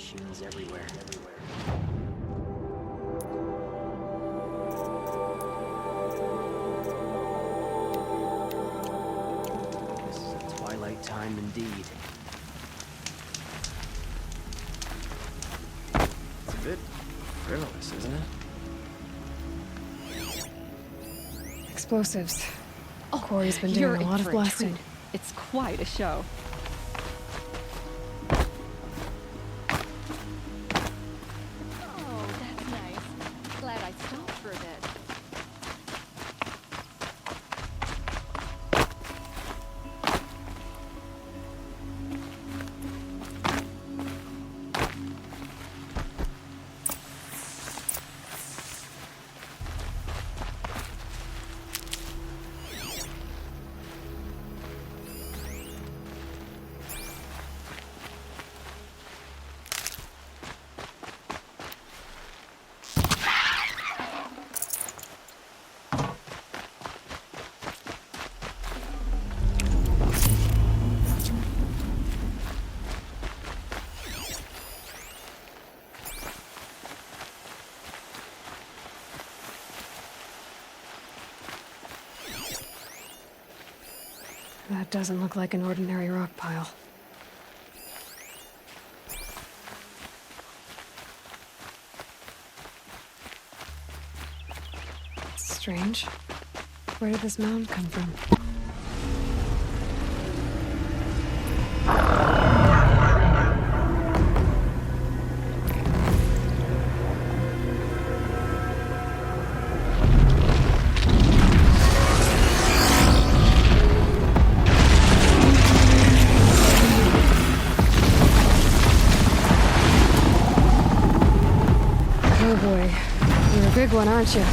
machines everywhere. This is a twilight time indeed. It's a bit frivolous, isn't it? Explosives. Oh, Corey's been you're doing a lot of in for a blasting. treat. It's quite a show. Oh, that's nice. Glad I stopped for a bit. That doesn't look like an ordinary rock pile. It's strange. Where did this mound come from? Oh boy, you're a big one, aren't you?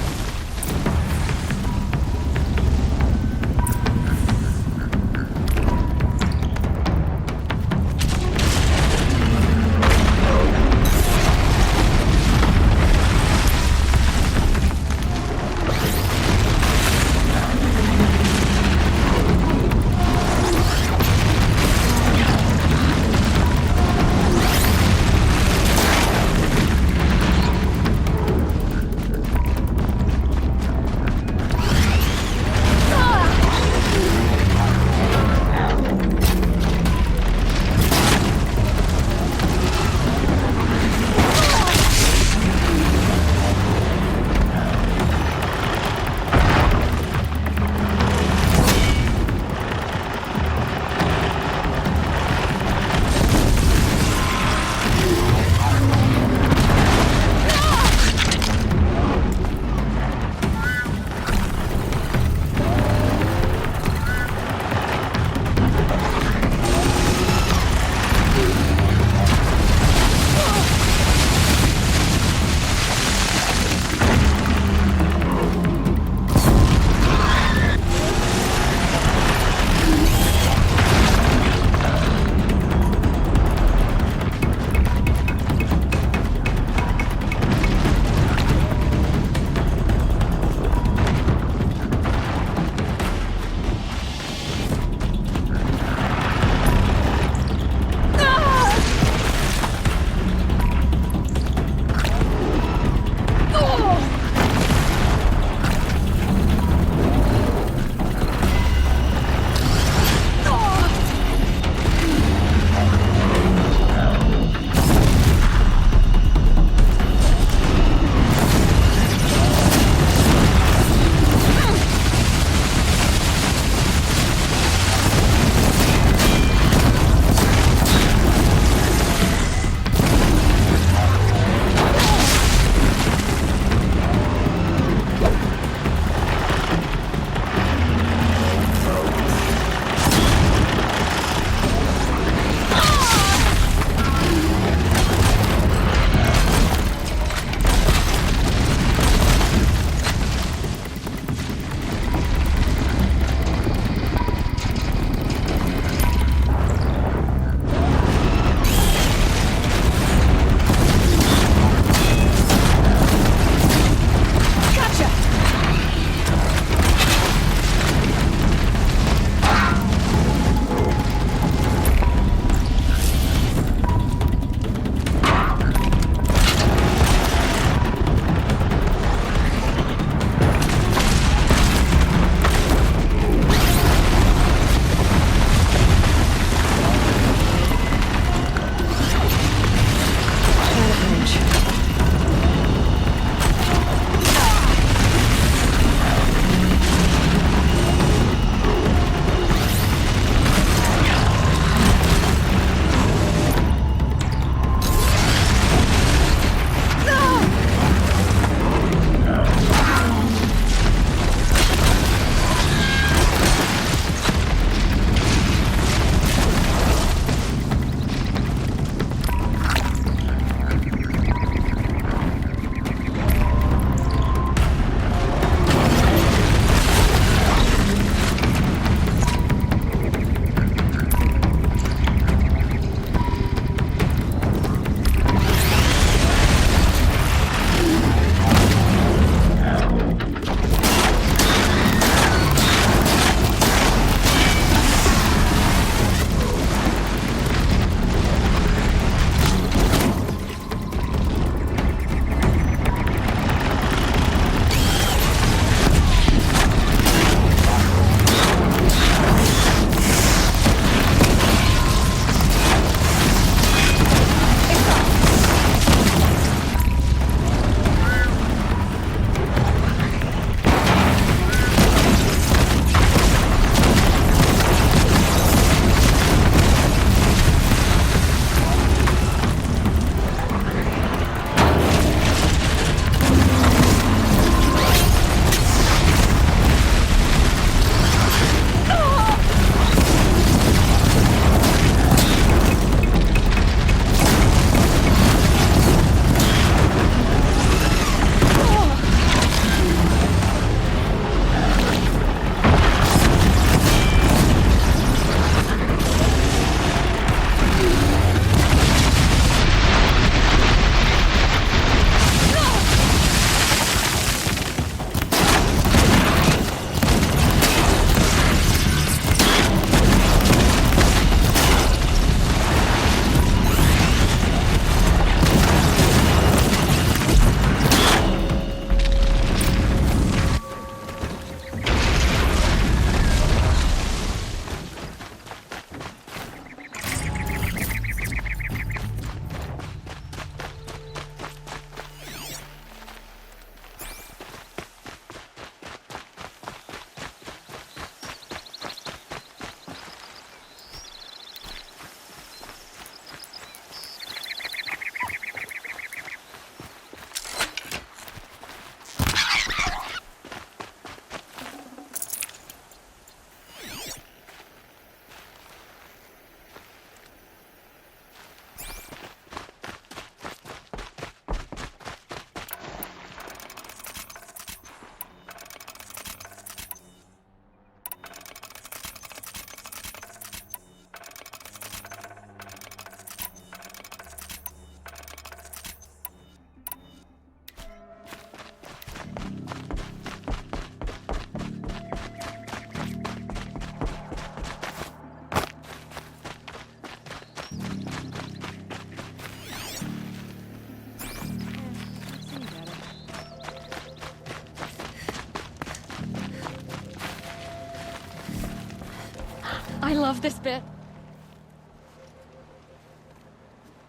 I love this bit.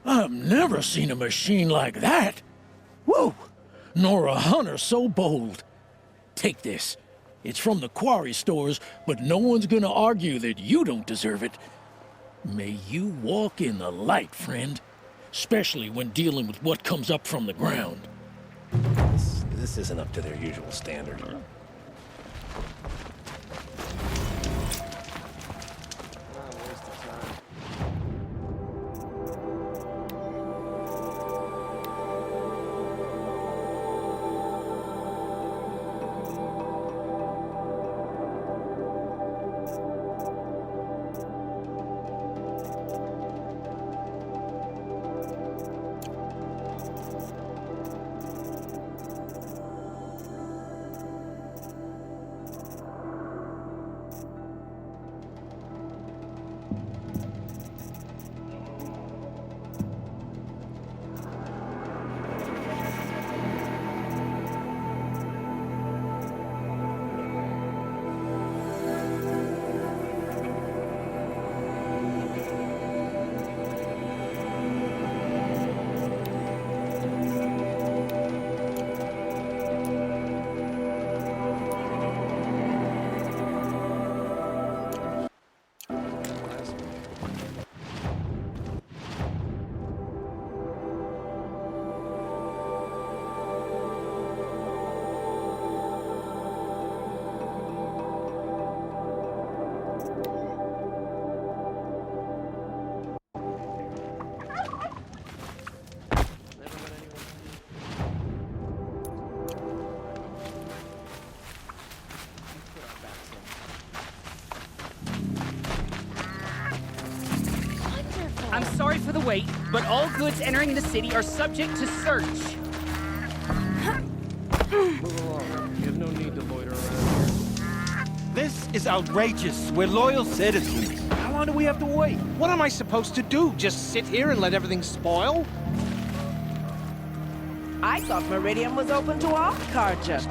I've never seen a machine like that. Whoa! Nor a hunter so bold. Take this. It's from the quarry stores, but no one's gonna argue that you don't deserve it. May you walk in the light, friend. Especially when dealing with what comes up from the ground. This isn't up to their usual standard. I'm sorry for the wait, but all goods entering the city are subject to search. Move along. You have no need to loiter around here. This is outrageous. We're loyal citizens. How long do we have to wait? What am I supposed to do? Just sit here and let everything spoil? I thought Meridian was open to all Carja.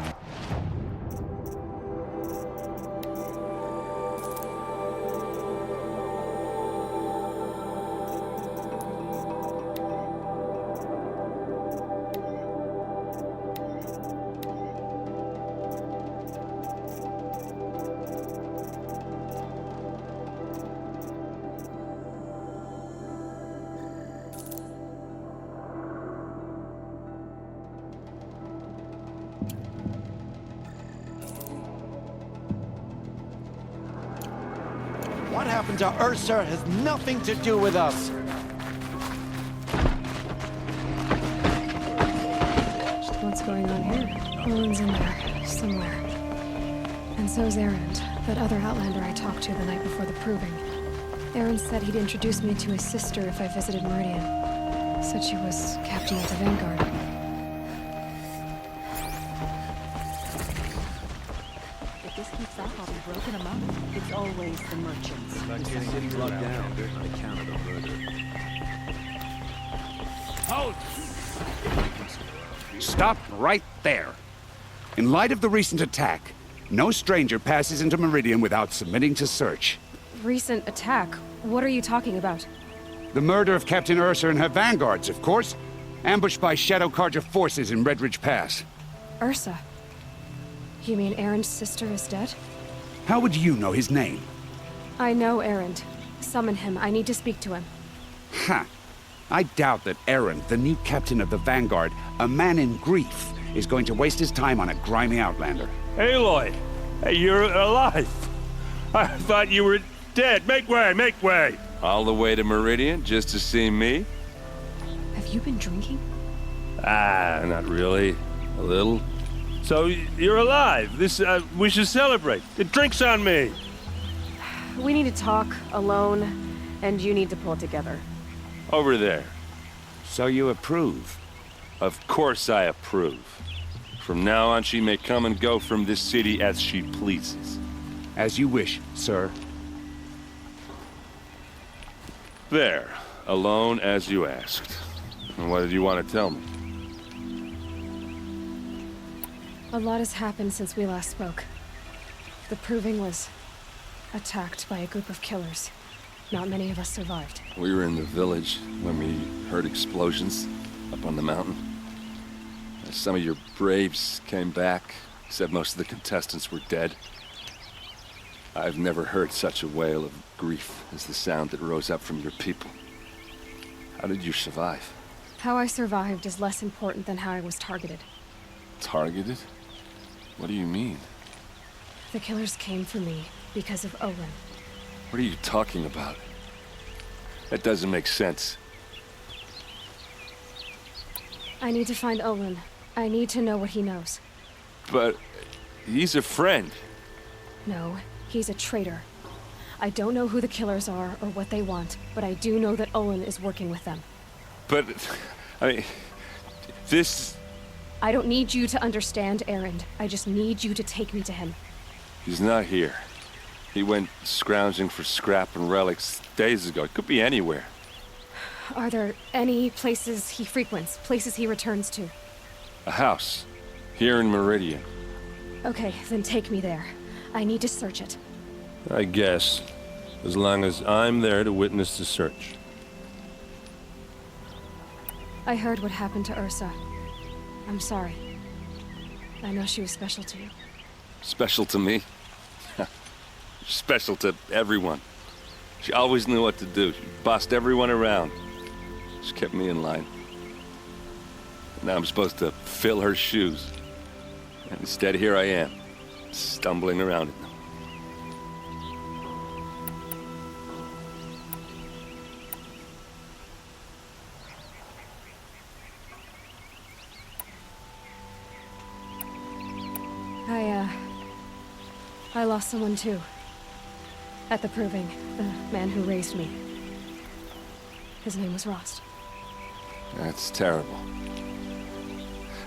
What happened to Ursa has nothing to do with us. What's going on here? Owen's in there, somewhere. And so's Erend, that other Outlander I talked to the night before the proving. Erend said he'd introduce me to his sister if I visited Meridian. Said she was captain of the Vanguard. If this keeps up, I'll be broken amok. It's always the merchants. The city's locked down on account of the murder. Halt! Stop right there. In light of the recent attack, no stranger passes into Meridian without submitting to search. Recent attack? What are you talking about? The murder of Captain Ursa and her vanguards, of course. Ambushed by Shadow Carja forces in Redridge Pass. Ursa? You mean Erend's sister is dead? How would you know his name? I know Erend. Summon him. I need to speak to him. Ha! I doubt that Erend, the new captain of the Vanguard, a man in grief, is going to waste his time on a grimy outlander. Aloy! Hey, you're alive! I thought you were dead. Make way, make way! All the way to Meridian just to see me? Have you been drinking? Ah, not really. A little. So, you're alive. We should celebrate. The drink's on me! We need to talk, alone, and you need to pull it together. Over there. So you approve? Of course I approve. From now on, she may come and go from this city as she pleases. As you wish, sir. There. Alone as you asked. And what did you want to tell me? A lot has happened since we last spoke. The proving was attacked by a group of killers. Not many of us survived. We were in the village when we heard explosions up on the mountain. Some of your braves came back, said most of the contestants were dead. I've never heard such a wail of grief as the sound that rose up from your people. How did you survive? How I survived is less important than how I was targeted. Targeted? What do you mean? The killers came for me because of Owen. What are you talking about? That doesn't make sense. I need to find Olin. I need to know what he knows. But he's a friend. No, he's a traitor. I don't know who the killers are or what they want, but I do know that Olin is working with them. But, I mean, this... I don't need you to understand, Erend. I just need you to take me to him. He's not here. He went scrounging for scrap and relics days ago. It could be anywhere. Are there any places he frequents, places he returns to? A house. Here in Meridian. Okay, then take me there. I need to search it. I guess. As long as I'm there to witness the search. I heard what happened to Ursa. I'm sorry. I know she was special to you. Special to me? Special to everyone. She always knew what to do. She bossed everyone around. She kept me in line. Now I'm supposed to fill her shoes. And instead, here I am, stumbling around in them. I lost someone too. At the Proving, the man who raised me. His name was Rost. That's terrible.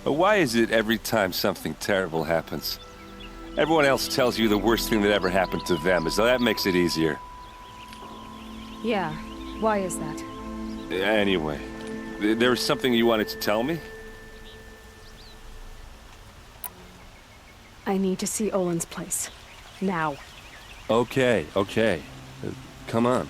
But why is it every time something terrible happens, everyone else tells you the worst thing that ever happened to them, as though that makes it easier? Yeah, why is that? Anyway, there was something you wanted to tell me? I need to see Olin's place. Now. Okay. Come on.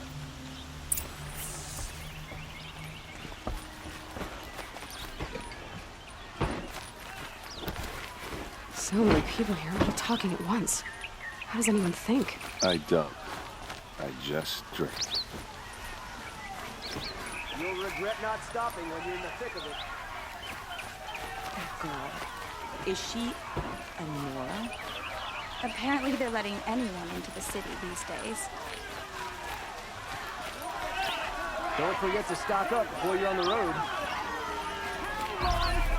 So many people here, all talking at once. How does anyone think? I don't. I just drink. You'll regret not stopping when you're in the thick of it. That girl. Is she a Nora? Apparently they're letting anyone into the city these days. Don't forget to stock up before you're on the road.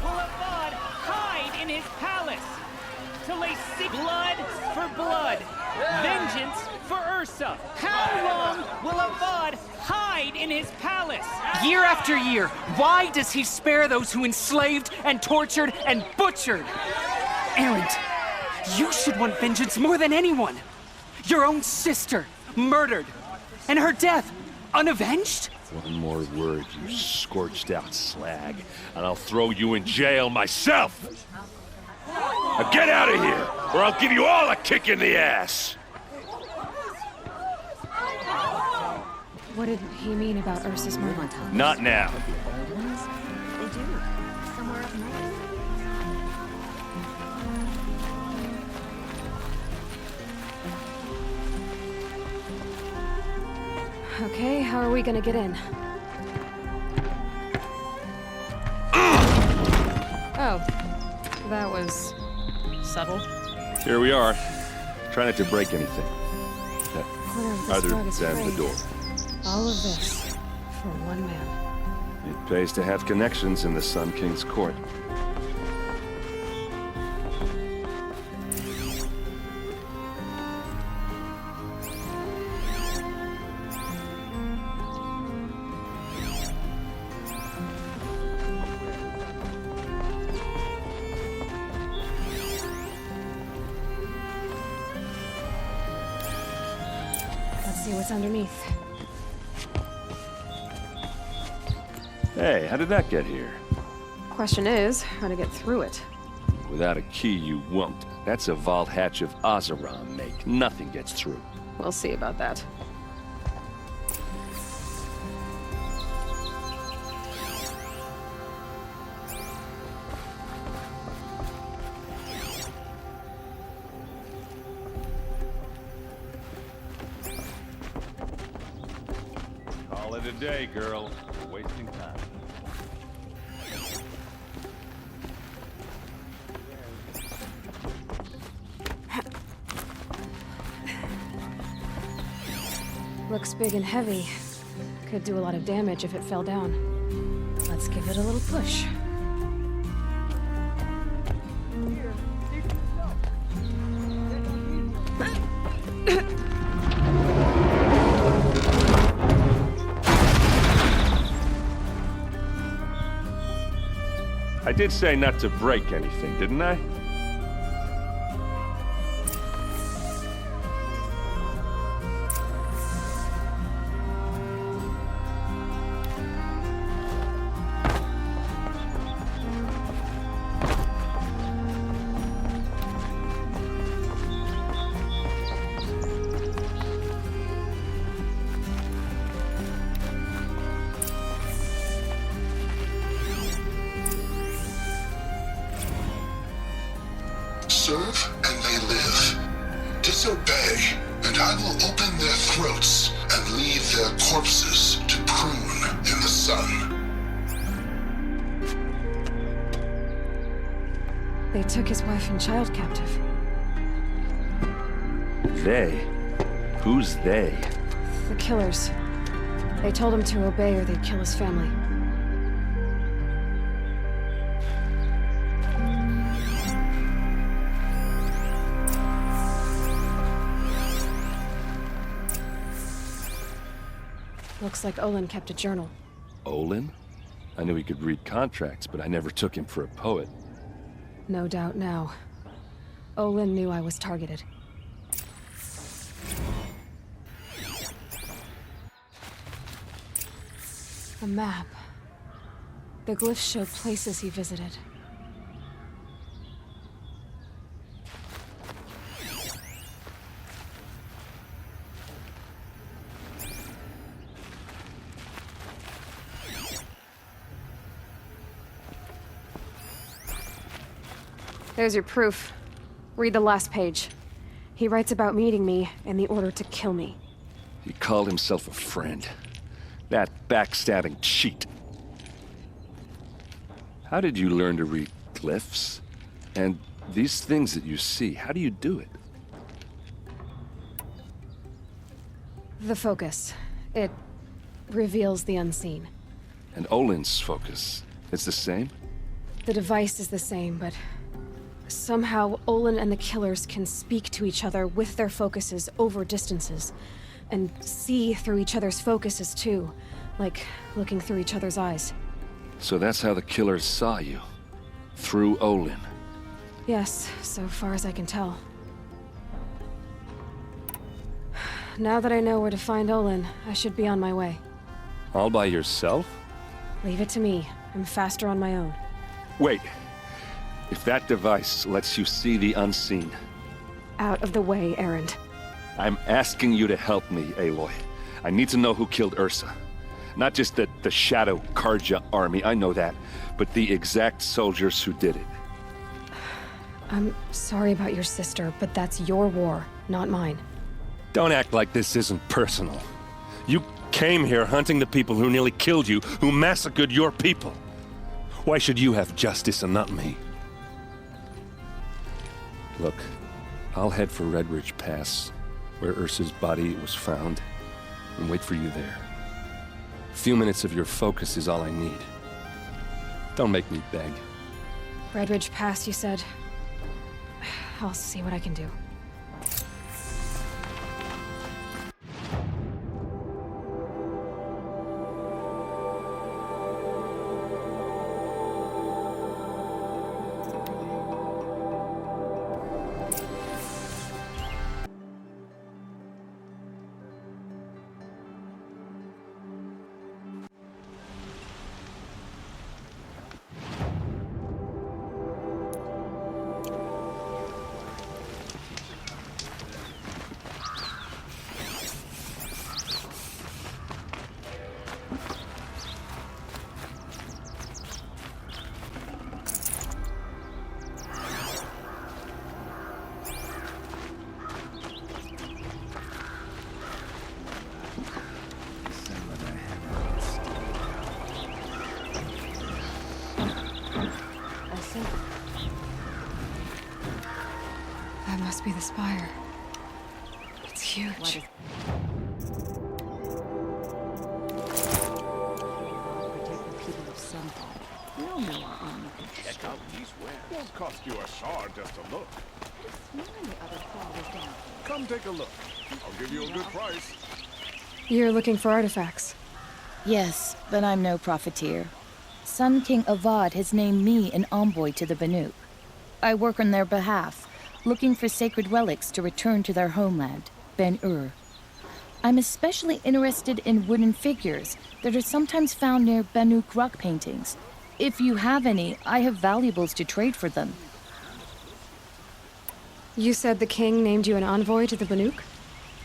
Will Avad hide in his palace to lay sick blood for blood, vengeance for Ursa? How long will Avad hide in his palace? Year after year, why does he spare those who enslaved and tortured and butchered? Erend, you should want vengeance more than anyone. Your own sister, murdered, and her death, unavenged? One more word, you scorched out slag, and I'll throw you in jail myself! Now get out of here, or I'll give you all a kick in the ass! What did he mean about Ursa's murder? Not now. They do. Somewhere up north. Okay, how are we gonna get in? Oh, that was subtle. Here we are. Try not to break anything. Other than the door. All of this for one man. It pays to have connections in the Sun King's court. See what's underneath. Hey, how did that get here? Question is, how to get through it. Without a key, you won't. That's a vault hatch of Oseram make. Nothing gets through. we'll see about that. Call it a day, girl. You're wasting time. Looks big and heavy. Could do a lot of damage if it fell down. Let's give it a little push. I did say not to break anything, didn't I? Serve and they live. Disobey, and I will open their throats and leave their corpses to prune in the sun. They took his wife and child captive. They? Who's they? The killers. They told him to obey or they'd kill his family. Looks like Olin kept a journal. Olin? I knew he could read contracts, but I never took him for a poet. No doubt now. Olin knew I was targeted. A map. The glyphs show places he visited. There's your proof. Read the last page. He writes about meeting me and the order to kill me. He called himself a friend. That backstabbing cheat. How did you learn to read glyphs? And these things that you see, how do you do it? The focus. It reveals the unseen. And Olin's focus, it's the same? The device is the same, but somehow Olin and the killers can speak to each other with their focuses over distances. And see through each other's focuses too, like looking through each other's eyes. So that's how the killers saw you? Through Olin? Yes, so far as I can tell. Now that I know where to find Olin, I should be on my way. All by yourself? Leave it to me. I'm faster on my own. Wait. If that device lets you see the unseen... Out of the way, Erend. I'm asking you to help me, Aloy. I need to know who killed Ursa. Not just the Shadow Karja army, I know that, but the exact soldiers who did it. I'm sorry about your sister, but that's your war, not mine. Don't act like this isn't personal. You came here hunting the people who nearly killed you, who massacred your people. Why should you have justice and not me? Look, I'll head for Redridge Pass, where Ursa's body was found, and wait for you there. A few minutes of your focus is all I need. Don't make me beg. Redridge Pass, you said? I'll see what I can do. That must be the spire. It's huge. Check out these wares. Won't cost you a shard just to look. Come take a look. I'll give you a good price. You're looking for artifacts. Yes, but I'm no profiteer. Sun King Avad has named me an envoy to the Banuk. I work on their behalf, looking for sacred relics to return to their homeland, Ben-Ur. I'm especially interested in wooden figures that are sometimes found near Banuk rock paintings. If you have any, I have valuables to trade for them. You said the king named you an envoy to the Banuk?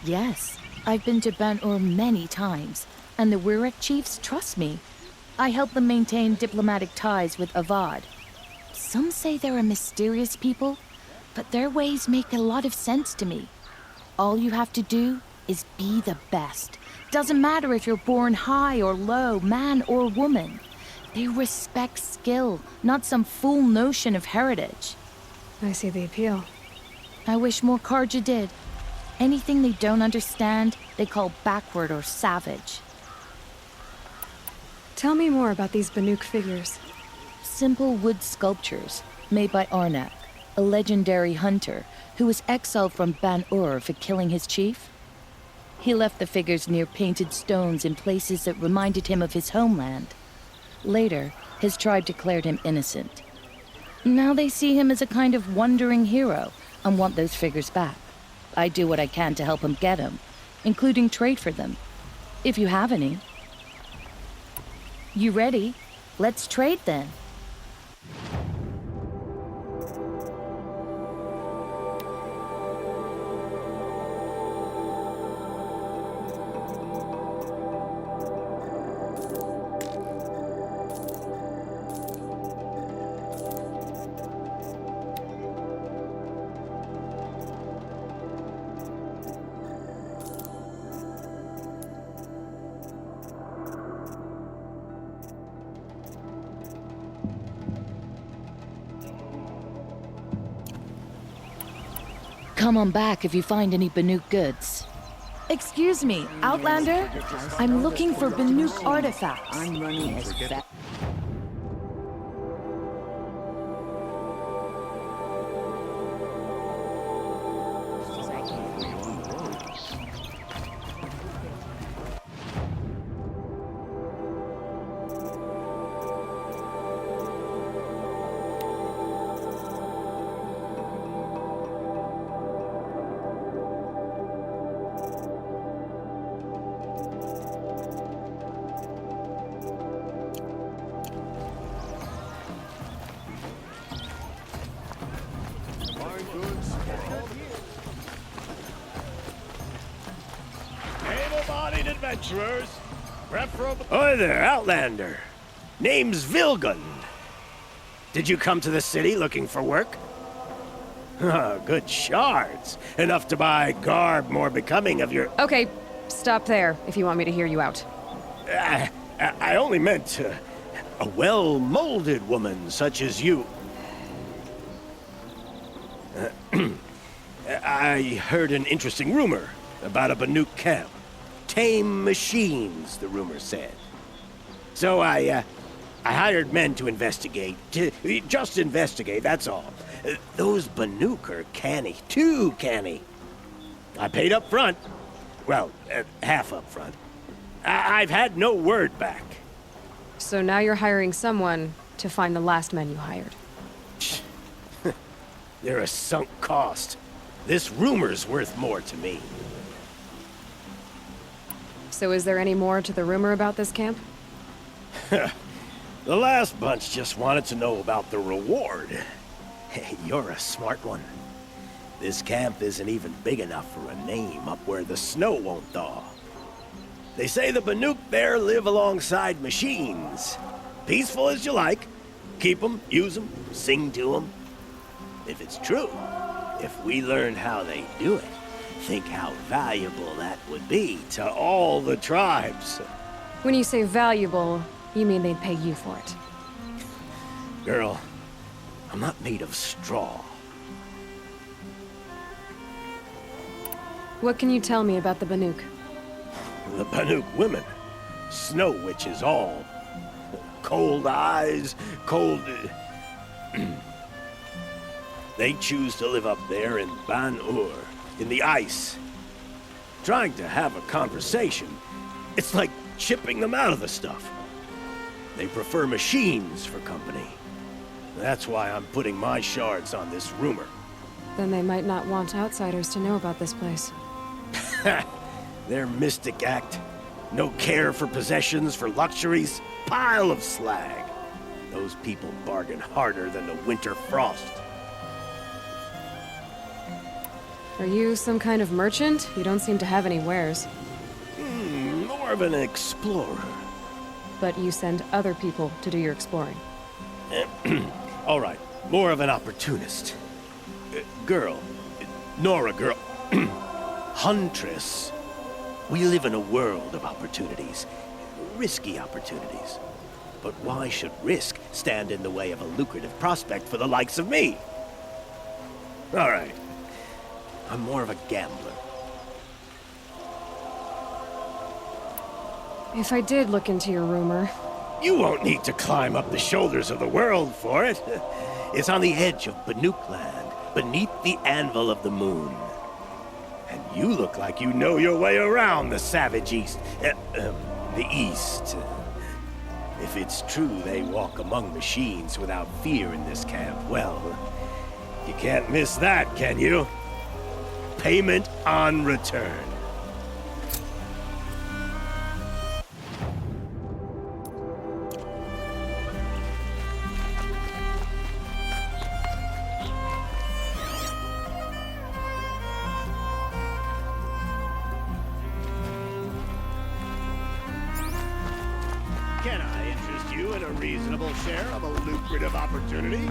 Yes, I've been to Ben-Ur many times, and the Wirek chiefs trust me. I help them maintain diplomatic ties with Avad. Some say they're a mysterious people, but their ways make a lot of sense to me. All you have to do is be the best. Doesn't matter if you're born high or low, man or woman. They respect skill, not some fool notion of heritage. I see the appeal. I wish more Carja did. Anything they don't understand, they call backward or savage. Tell me more about these Banuk figures. Simple wood sculptures made by Arnak, a legendary hunter who was exiled from Ban-Ur for killing his chief. He left the figures near painted stones in places that reminded him of his homeland. Later, his tribe declared him innocent. Now they see him as a kind of wandering hero and want those figures back. I do what I can to help him get them, including trade for them, if you have any. You ready? Let's trade then. Come on back if you find any Banuk goods. Excuse me, Outlander? I'm looking for Banuk artifacts. I'm running as fast. Able-bodied adventurers, preferable... Hi there, Outlander. Name's Vilgun. Did you come to the city looking for work? Good shards. Enough to buy garb more becoming of your... Okay, stop there if you want me to hear you out. I only meant a well-molded woman such as you. I heard an interesting rumor about a Banuk camp. Tame machines, the rumor said. So I hired men to investigate. Just investigate, that's all. Those Banuk are canny, too canny. I paid up front. Well, half up front. I've had no word back. So now you're hiring someone to find the last men you hired. They're a sunk cost. This rumor's worth more to me. So is there any more to the rumor about this camp? The last bunch just wanted to know about the reward. Hey, you're a smart one. This camp isn't even big enough for a name up where the snow won't thaw. They say the Banuk there live alongside machines. Peaceful as you like. Keep them, use them, sing to them. If it's true, if we learned how they do it, think how valuable that would be to all the tribes. When you say valuable, you mean they'd pay you for it. Girl, I'm not made of straw. What can you tell me about the Banuk? The Banuk women. Snow witches all. Cold eyes, cold... They choose to live up there in Ban-Ur, in the ice. Trying to have a conversation, it's like chipping them out of the stuff. They prefer machines for company. That's why I'm putting my shards on this rumor. Then they might not want outsiders to know about this place. Their mystic act. No care for possessions, for luxuries. Pile of slag. Those people bargain harder than the winter frost. Are you some kind of merchant? You don't seem to have any wares. More of an explorer. But you send other people to do your exploring. All right, more of an opportunist. Girl. Nora girl. Huntress. We live in a world of opportunities. Risky opportunities. But why should risk stand in the way of a lucrative prospect for the likes of me? All right. I'm more of a gambler. If I did look into your rumor... You won't need to climb up the shoulders of the world for it. It's on the edge of Banuk land, beneath the anvil of the moon. And you look like you know your way around the savage east. The east. If it's true they walk among machines without fear in this camp, well, you can't miss that, can you? Payment on return. Can I interest you in a reasonable share of a lucrative opportunity?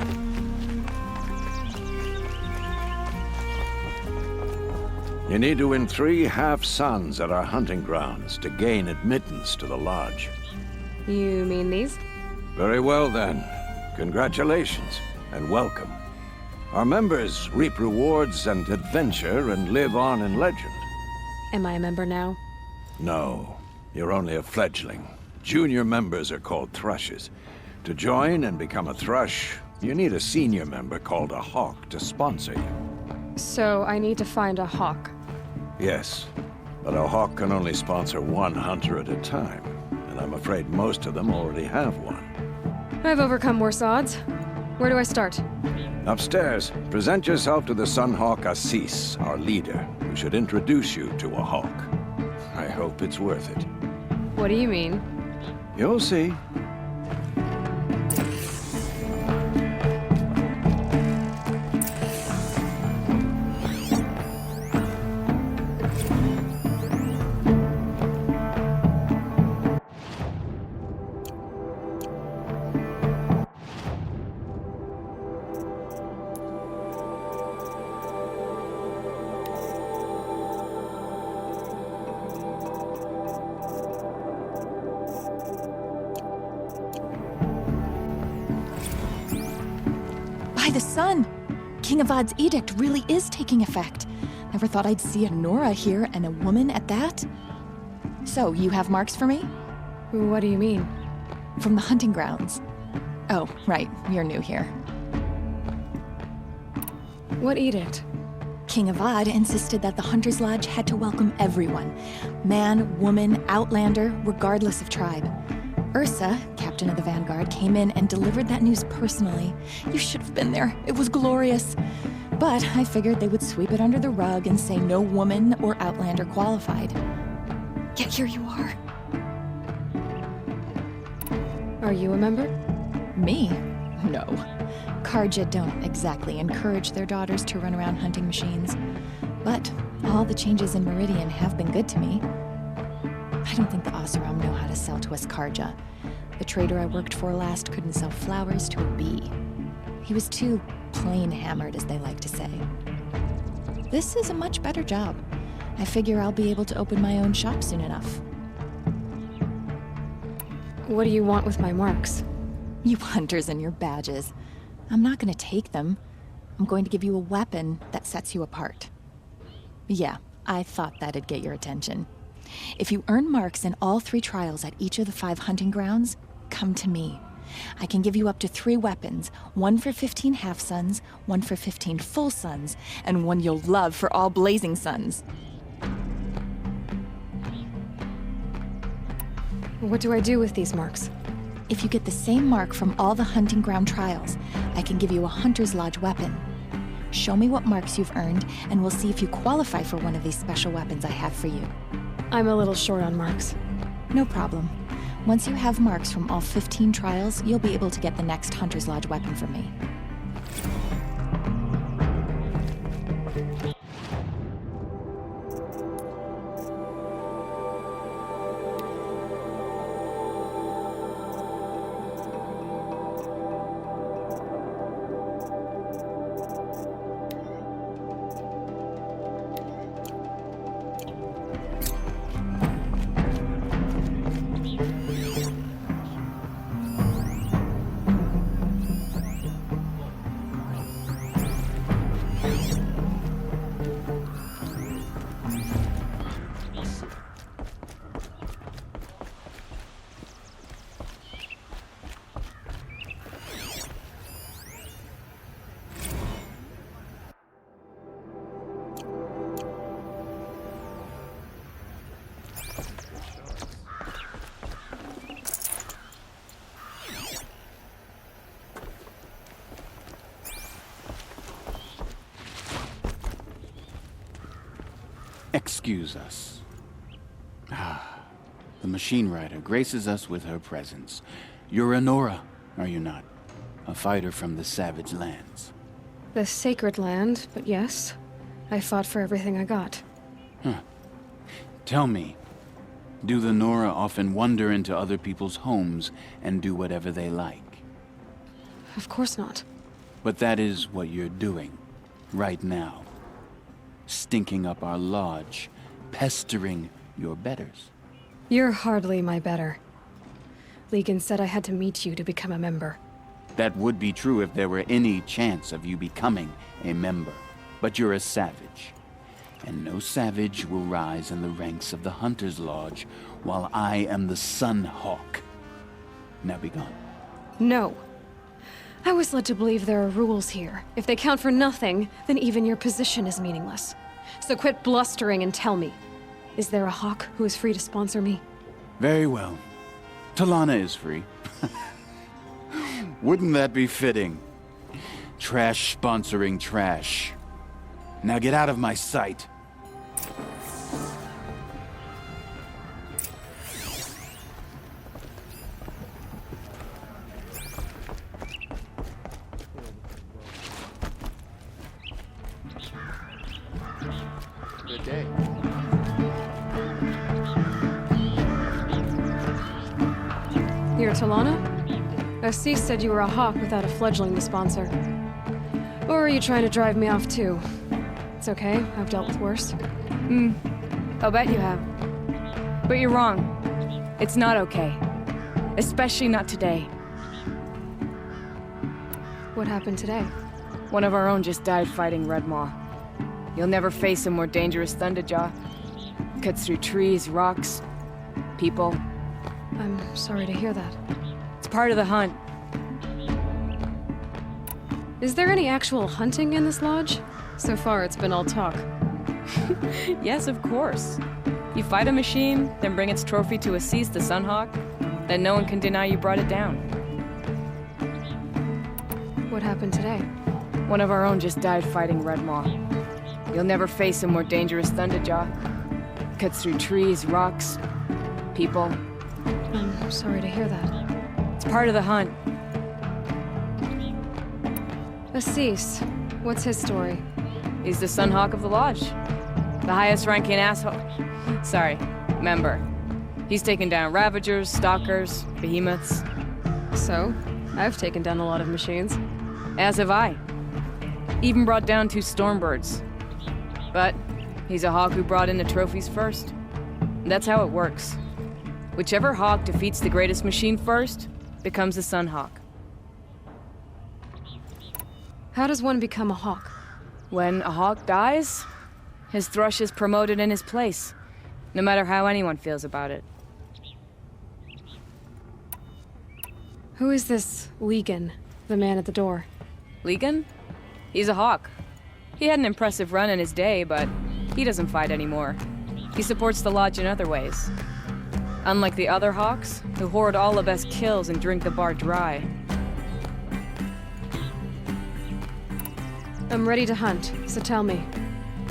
You need to win 3 half-suns at our hunting grounds to gain admittance to the lodge. You mean these? Very well, then. Congratulations, and welcome. Our members reap rewards and adventure and live on in legend. Am I a member now? No, you're only a fledgling. Junior members are called thrushes. To join and become a thrush, you need a senior member called a hawk to sponsor you. So I need to find a hawk. Yes, but a hawk can only sponsor 1 hunter at a time, and I'm afraid most of them already have one. I've overcome worse odds. Where do I start? Upstairs, present yourself to the Sunhawk Assis, our leader, who should introduce you to a hawk. I hope it's worth it. What do you mean? You'll see. By the sun! King Avad's edict really is taking effect. Never thought I'd see a Nora here, and a woman at that. So, you have marks for me? What do you mean? From the hunting grounds. Oh, right, you're new here. What edict? King Avad insisted that the Hunter's Lodge had to welcome everyone. Man, woman, outlander, regardless of tribe. Ursa, captain of the Vanguard, came in and delivered that news personally. You should have been there. It was glorious. But I figured they would sweep it under the rug and say no woman or outlander qualified. Yet here you are. Are you a member? Me? No. Carja don't exactly encourage their daughters to run around hunting machines. But all the changes in Meridian have been good to me. I don't think the Oseram know how to sell to us Carja. The trader I worked for last couldn't sell flowers to a bee. He was too plain-hammered, as they like to say. This is a much better job. I figure I'll be able to open my own shop soon enough. What do you want with my marks? You hunters and your badges. I'm not going to take them. I'm going to give you a weapon that sets you apart. Yeah, I thought that'd get your attention. If you earn marks in all 3 trials at each of the 5 hunting grounds, come to me. I can give you up to 3 weapons, 1 for 15 half-suns, 1 for 15 full suns, and 1 you'll love for all blazing suns. What do I do with these marks? If you get the same mark from all the hunting ground trials, I can give you a Hunter's Lodge weapon. Show me what marks you've earned, and we'll see if you qualify for one of these special weapons I have for you. I'm a little short on marks. No problem. Once you have marks from all 15 trials, you'll be able to get the next Hunter's Lodge weapon from me. Excuse us. The machine rider graces us with her presence. You're Anora, are you not? A fighter from the Savage Lands. The Sacred Land, but yes. I fought for everything I got. Tell me, do the Nora often wander into other people's homes and do whatever they like? Of course not. But that is what you're doing, right now. Stinking up our lodge, pestering your betters. You're hardly my better. Legan said I had to meet you to become a member. That would be true if there were any chance of you becoming a member. But you're a savage. And no savage will rise in the ranks of the Hunter's Lodge while I am the Sun Hawk. Now be gone. No. I was led to believe there are rules here. If they count for nothing, then even your position is meaningless. So quit blustering and tell me. Is there a Hawk who is free to sponsor me? Very well. Talana is free. Wouldn't that be fitting? Trash sponsoring trash. Now get out of my sight. Good day. You're Talana? Assis said you were a Hawk without a fledgling to sponsor. Or are you trying to drive me off too? It's okay, I've dealt with worse. I'll bet you have. But you're wrong. It's not okay. Especially not today. What happened today? One of our own just died fighting Red Maw. You'll never face a more dangerous Thunderjaw. Cuts through trees, rocks, people. I'm sorry to hear that. It's part of the hunt. Is there any actual hunting in this lodge? So far, it's been all talk. Yes, of course. You fight a machine, then bring its trophy to Assis the Sunhawk, then no one can deny you brought it down. What happened today? One of our own just died fighting Red Maw. You'll never face a more dangerous Thunderjaw. Cuts through trees, rocks, people. I'm sorry to hear that. It's part of the hunt. Assis, what's his story? He's the Sunhawk of the Lodge. The highest ranking member. He's taken down Ravagers, Stalkers, Behemoths. So, I've taken down a lot of machines. As have I. Even brought down 2 Stormbirds. But he's a Hawk who brought in the trophies first. And that's how it works. Whichever Hawk defeats the greatest machine first becomes a Sunhawk. How does one become a Hawk? When a Hawk dies, his thrush is promoted in his place, no matter how anyone feels about it. Who is this Legan, the man at the door? Legan? He's a hawk. He had an impressive run in his day, but he doesn't fight anymore. He supports the lodge in other ways. Unlike the other hawks, who hoard all the best kills and drink the bar dry. I'm ready to hunt, so tell me,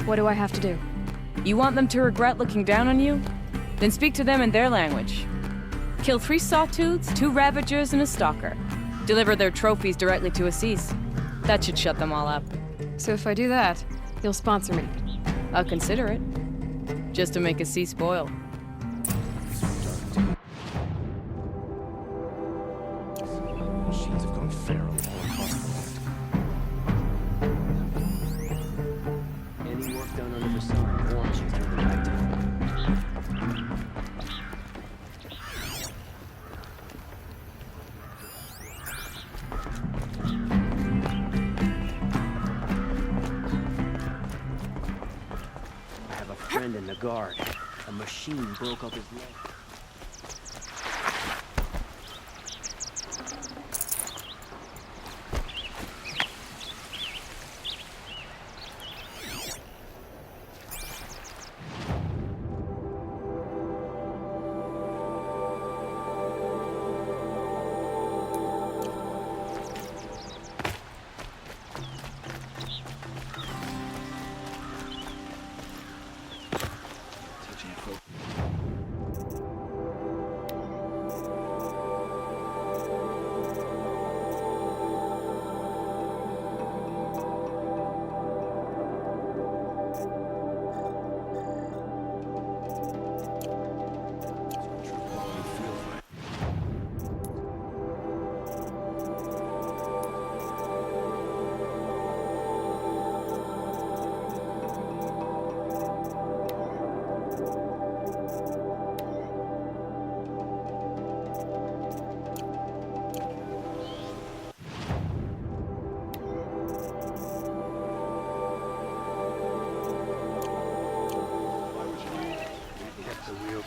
what do I have to do? You want them to regret looking down on you? Then speak to them in their language. Kill 3 sawtooths, 2 ravagers, and a stalker. Deliver their trophies directly to Assis. That should shut them all up. So if I do that, you'll sponsor me? I'll consider it. Just to make Assis spoil. Machines have gone feral. Any work done under the sun warrants you through the night. I have a friend in the guard. A machine broke up his leg.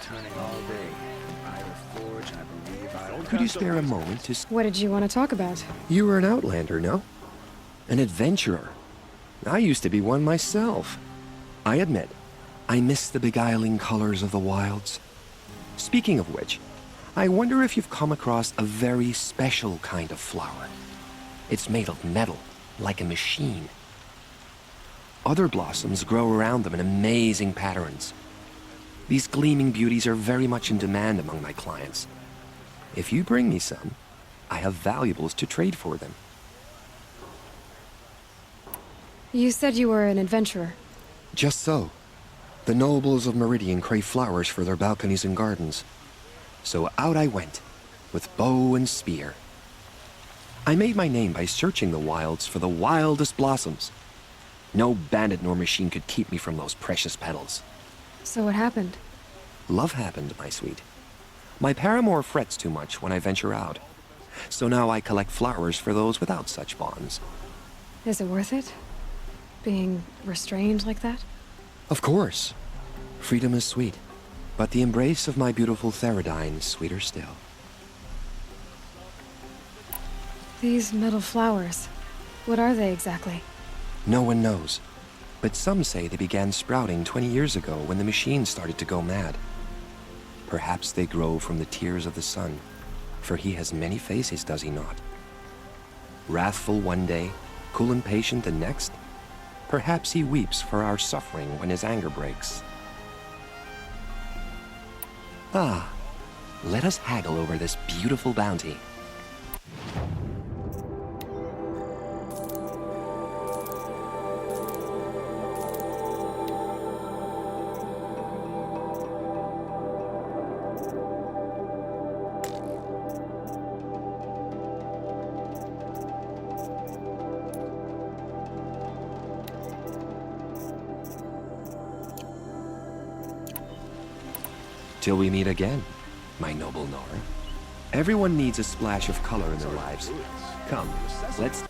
Turning all day. Pilot Forge, I believe I don't. Could you spare a moment to... What did you want to talk about? You were an outlander, no? An adventurer. I used to be one myself. I admit, I miss the beguiling colors of the wilds. Speaking of which, I wonder if you've come across a very special kind of flower. It's made of metal, like a machine. Other blossoms grow around them in amazing patterns. These gleaming beauties are very much in demand among my clients. If you bring me some, I have valuables to trade for them. You said you were an adventurer. Just so. The nobles of Meridian crave flowers for their balconies and gardens. So out I went, with bow and spear. I made my name by searching the wilds for the wildest blossoms. No bandit nor machine could keep me from those precious petals. So what happened? Love happened, my sweet. My paramour frets too much when I venture out. So now I collect flowers for those without such bonds. Is it worth it? Being restrained like that? Of course. Freedom is sweet. But the embrace of my beautiful Theradine is sweeter still. These metal flowers, what are they exactly? No one knows. But some say they began sprouting 20 years ago when the machine started to go mad. Perhaps they grow from the tears of the sun, for he has many faces, does he not? Wrathful one day, cool and patient the next. Perhaps he weeps for our suffering when his anger breaks. Ah, let us haggle over this beautiful bounty. Till we meet again, my noble Nora. Everyone needs a splash of color in their lives. Come, let's...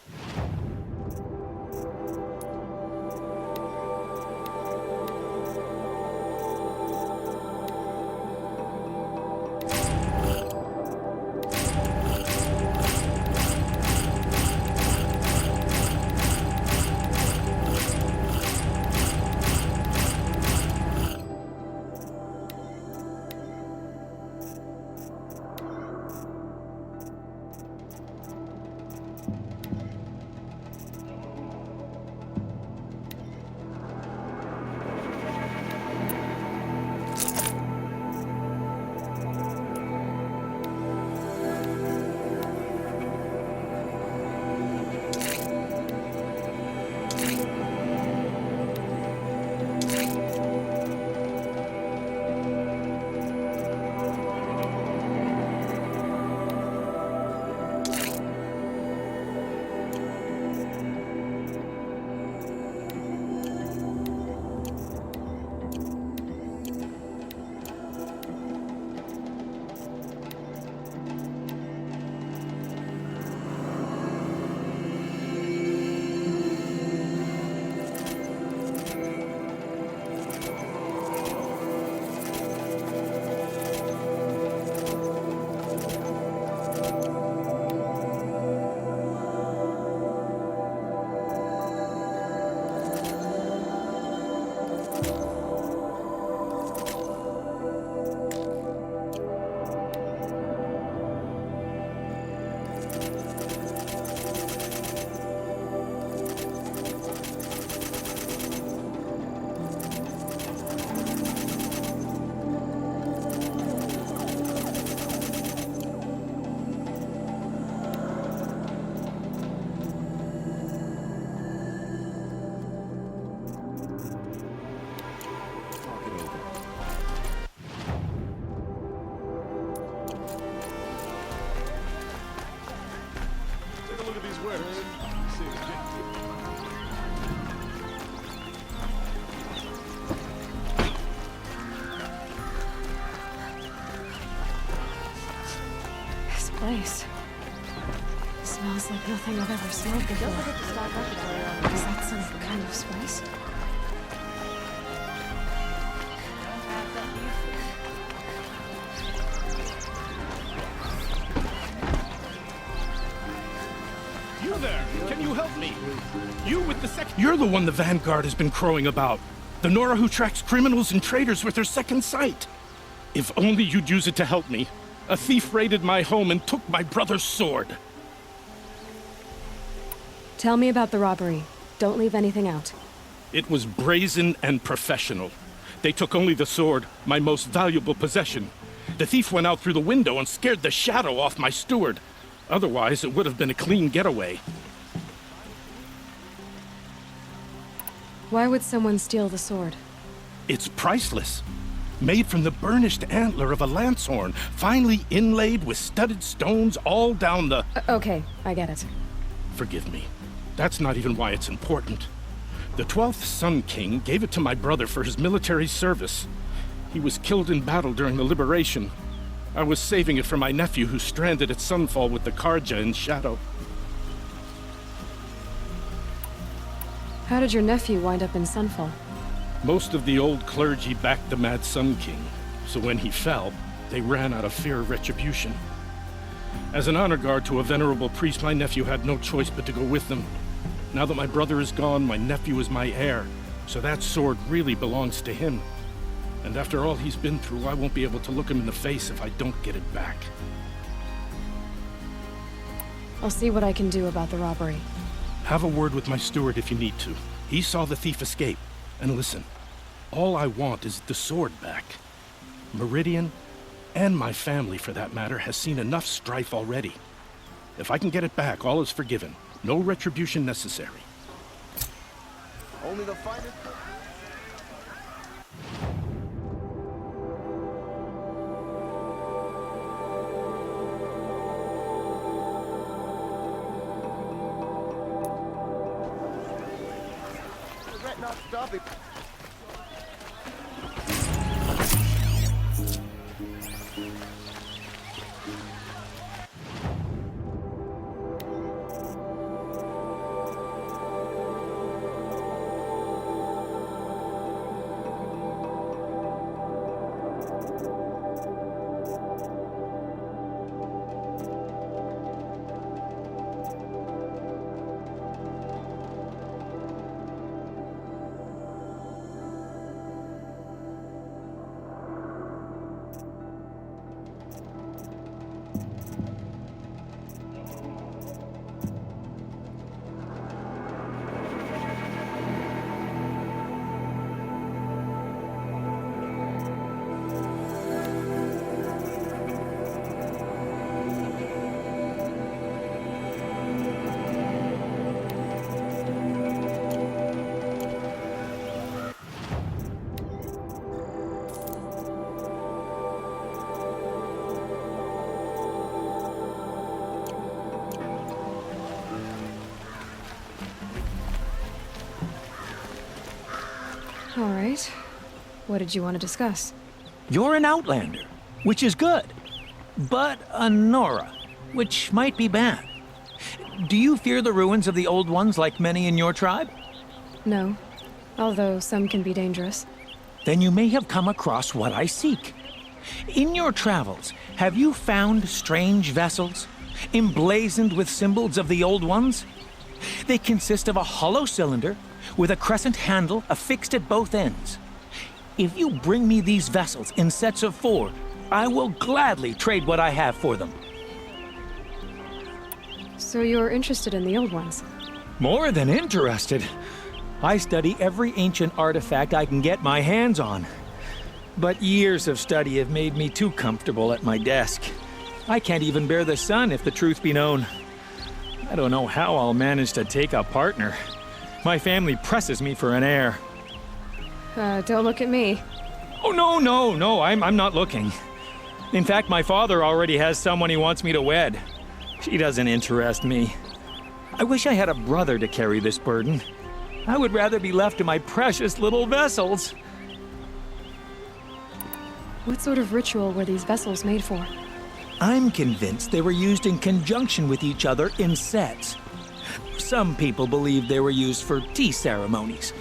place. Smells like nothing I've ever smelled before. Is that some kind of spice? You there! Can you help me? You with the second... You're the one the Vanguard has been crowing about. The Nora who tracks criminals and traitors with her second sight. If only you'd use it to help me. A thief raided my home and took my brother's sword. Tell me about the robbery. Don't leave anything out. It was brazen and professional. They took only the sword, my most valuable possession. The thief went out through the window and scared the shadow off my steward. Otherwise, it would have been a clean getaway. Why would someone steal the sword? It's priceless. Made from the burnished antler of a lancehorn, finely inlaid with studded stones all down the... Okay, I get it. Forgive me. That's not even why it's important. The 12th Sun King gave it to my brother for his military service. He was killed in battle during the Liberation. I was saving it for my nephew who's stranded at Sunfall with the Carja in Shadow. How did your nephew wind up in Sunfall? Most of the old clergy backed the Mad Sun King, so when he fell, they ran out of fear of retribution. As an honor guard to a venerable priest, my nephew had no choice but to go with them. Now that my brother is gone, my nephew is my heir, so that sword really belongs to him. And after all he's been through, I won't be able to look him in the face if I don't get it back. I'll see what I can do about the robbery. Have a word with my steward if you need to. He saw the thief escape. And listen, all I want is the sword back. Meridian, and my family for that matter, has seen enough strife already. If I can get it back, all is forgiven. No retribution necessary. Only the finest... Not stop it. All right. What did you want to discuss? You're an Outlander, which is good. But a Nora, which might be bad. Do you fear the ruins of the Old Ones like many in your tribe? No. Although some can be dangerous. Then you may have come across what I seek. In your travels, have you found strange vessels, emblazoned with symbols of the Old Ones? They consist of a hollow cylinder with a crescent handle affixed at both ends. If you bring me these vessels in sets of 4, I will gladly trade what I have for them. So you're interested in the Old Ones? More than interested. I study every ancient artifact I can get my hands on. But years of study have made me too comfortable at my desk. I can't even bear the sun, if the truth be known. I don't know how I'll manage to take a partner. My family presses me for an heir. Don't look at me. Oh, no, I'm not looking. In fact, my father already has someone he wants me to wed. She doesn't interest me. I wish I had a brother to carry this burden. I would rather be left to my precious little vessels. What sort of ritual were these vessels made for? I'm convinced they were used in conjunction with each other in sets. Some people believe they were used for tea ceremonies.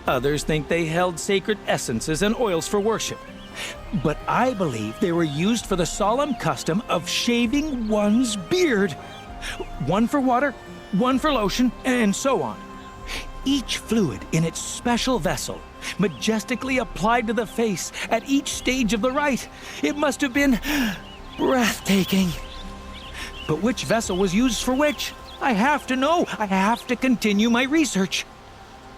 Others think they held sacred essences and oils for worship. But I believe they were used for the solemn custom of shaving one's beard. One for water, one for lotion, and so on. Each fluid in its special vessel, majestically applied to the face at each stage of the rite. It must have been breathtaking. But which vessel was used for which? I have to know. I have to continue my research.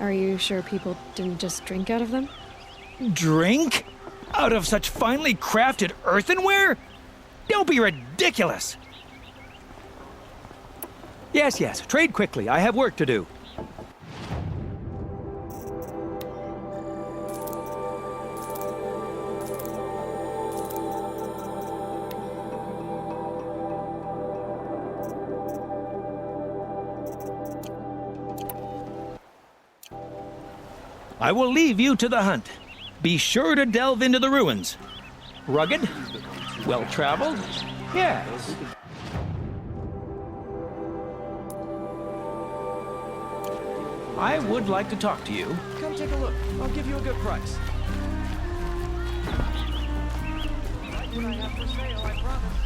Are you sure people didn't just drink out of them? Drink? Out of such finely crafted earthenware? Don't be ridiculous. Yes, trade quickly. I have work to do. I will leave you to the hunt. Be sure to delve into the ruins. Rugged? Well-traveled? Yes. I would like to talk to you. Come take a look. I'll give you a good price. Like what I have for sale, I promise.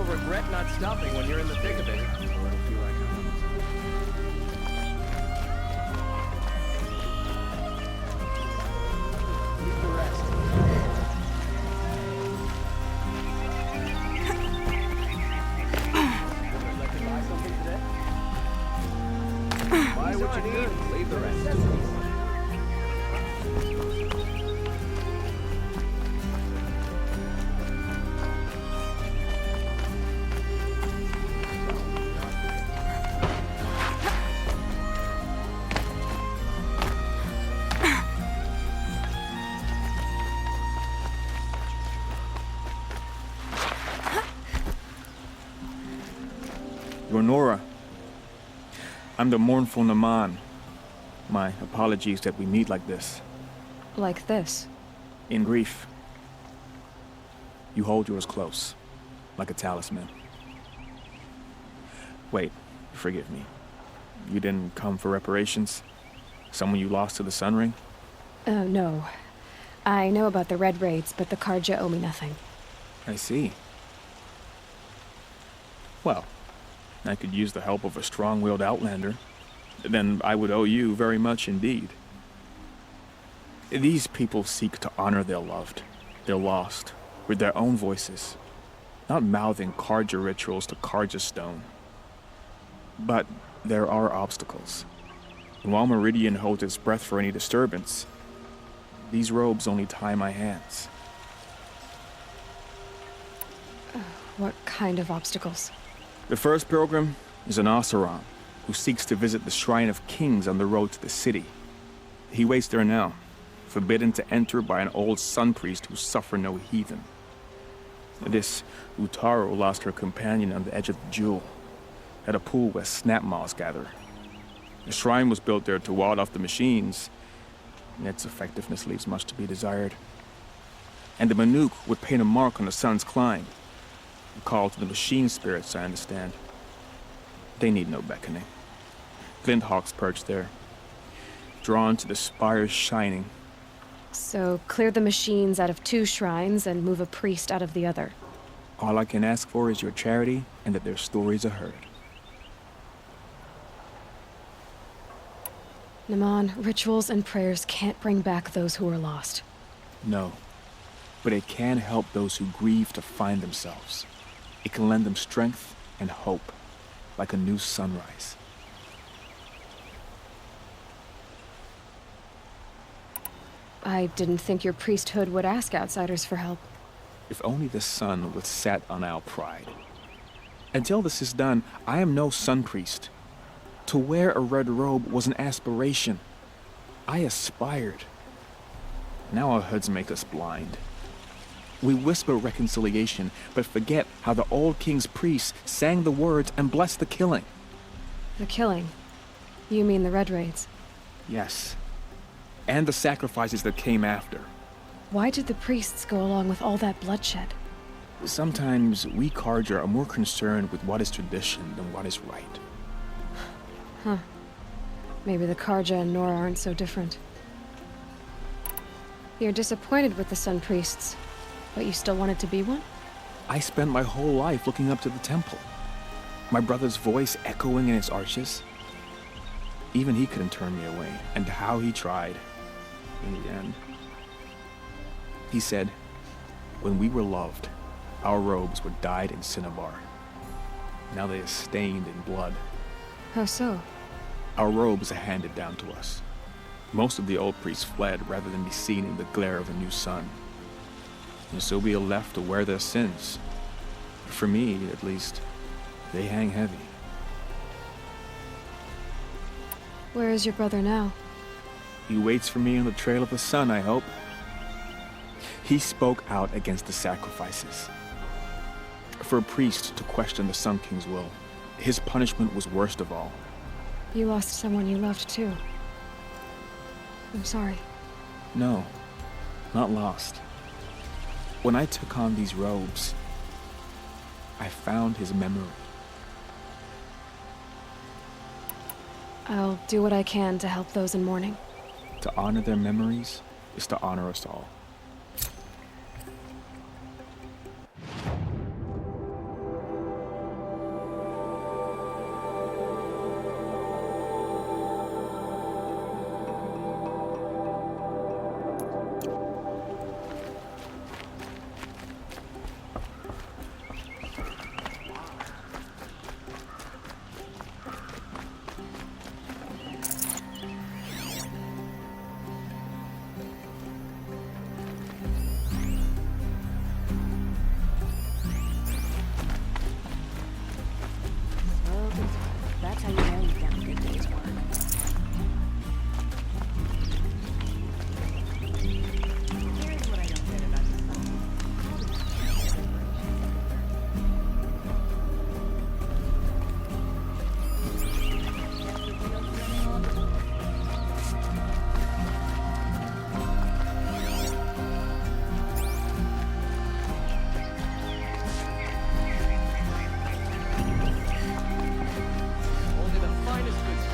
Regret not stopping when you're in the thick of it. Leave the rest. Would like to buy something today? Buy what you need, leave the rest. You're Nora. I'm the mournful Naman. My apologies that we meet like this. Like this? In grief. You hold yours close, like a talisman. Wait, forgive me. You didn't come for reparations? Someone you lost to the Sun Ring? No. I know about the Red Raids, but the Carja owe me nothing. I see. Well, I could use the help of a strong-willed outlander. Then I would owe you very much indeed. These people seek to honor their loved, their lost, with their own voices, not mouthing Carja rituals to Carja stone. But there are obstacles. And while Meridian holds its breath for any disturbance, these robes only tie my hands. What kind of obstacles? The first pilgrim is an Oseram, who seeks to visit the Shrine of Kings on the road to the city. He waits there now, forbidden to enter by an old sun priest who suffer no heathen. This Utaru lost her companion on the edge of the Jewel, at a pool where snap moths gather. The shrine was built there to ward off the machines, and its effectiveness leaves much to be desired. And the Manuk would paint a mark on the sun's climb, a call to the machine spirits, I understand. They need no beckoning. Glinthawks perch there, drawn to the spires shining. So clear the machines out of 2 shrines and move a priest out of the other. All I can ask for is your charity and that their stories are heard. Naman, rituals and prayers can't bring back those who are lost. No. But it can help those who grieve to find themselves. It can lend them strength and hope, like a new sunrise. I didn't think your priesthood would ask outsiders for help. If only the sun would set on our pride. Until this is done, I am no sun priest. To wear a red robe was an aspiration. I aspired. Now our hoods make us blind. We whisper reconciliation, but forget how the old king's priests sang the words and blessed the killing. The killing? You mean the Red Raids? Yes. And the sacrifices that came after. Why did the priests go along with all that bloodshed? Sometimes we Carja are more concerned with what is tradition than what is right. Huh. Maybe the Carja and Nora aren't so different. You're disappointed with the Sun Priests, but you still wanted to be one? I spent my whole life looking up to the temple. My brother's voice echoing in its arches. Even he couldn't turn me away, and how he tried. In the end. He said, when we were loved, our robes were dyed in cinnabar. Now they are stained in blood. How so? Our robes are handed down to us. Most of the old priests fled rather than be seen in the glare of a new sun. And so we are left to wear their sins. For me, at least, they hang heavy. Where is your brother now? He waits for me on the trail of the sun, I hope. He spoke out against the sacrifices. For a priest to question the Sun King's will, his punishment was worst of all. You lost someone you loved too. I'm sorry. No, not lost. When I took on these robes, I found his memory. I'll do what I can to help those in mourning. To honor their memories is to honor us all. That's how you know you've done a good day's work. Here's what I don't get about this song. Only the finest goods.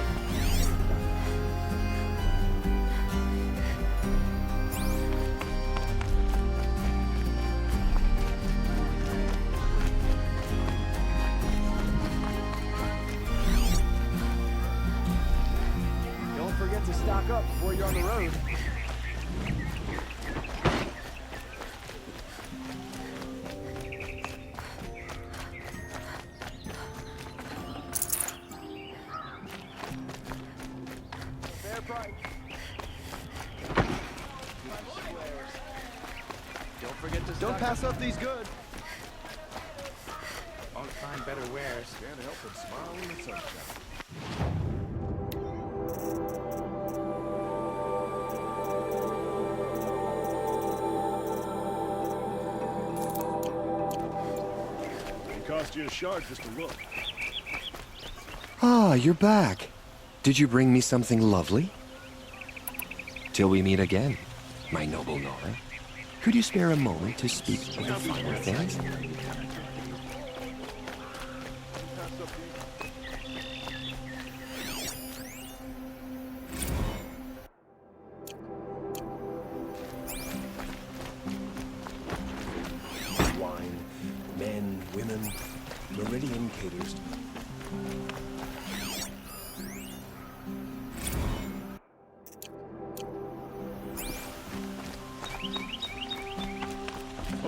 Don't forget to stock up before you're on the road. Fair price. Don't forget to Don't pass up these goods. I'll find better wares. Can't help but smile in the sunshine. It cost you a shard just to look. Ah, you're back. Did you bring me something lovely? Till we meet again, my noble Nora. Could you spare a moment to speak of the finer things? Wine, men, women, Meridian caters.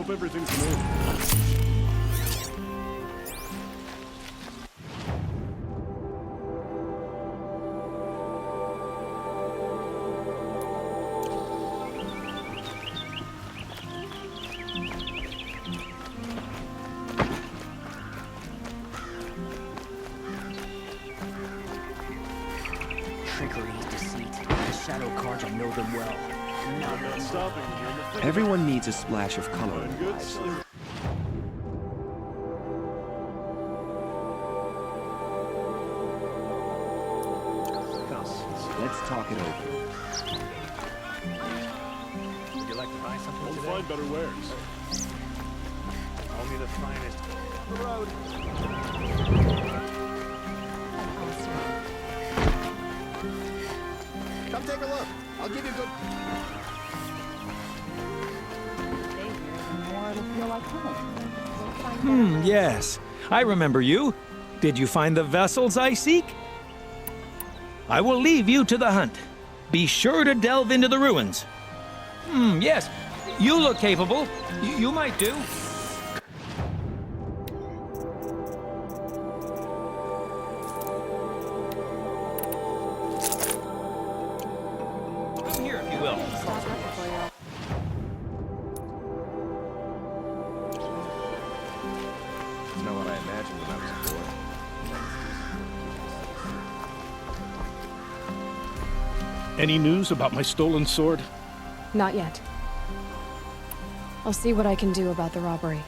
Hope everything's in order. Trickery, deceit. The Shadow Carja know them well. I'm not stopping you in the thick of it. Everyone needs a splash of color in their Good lives. sleep. Let's talk it over. Would you like to buy something Won't today? find better wares. Only the finest. The road. Come take a look. I'll give you a good... Yes. I remember you. Did you find the vessels I seek? I will leave you to the hunt. Be sure to delve into the ruins. Yes. You look capable. You might do. Come here, if you will. It's not what I imagined when I was a boy. Any news about my stolen sword? Not yet. I'll see what I can do about the robbery.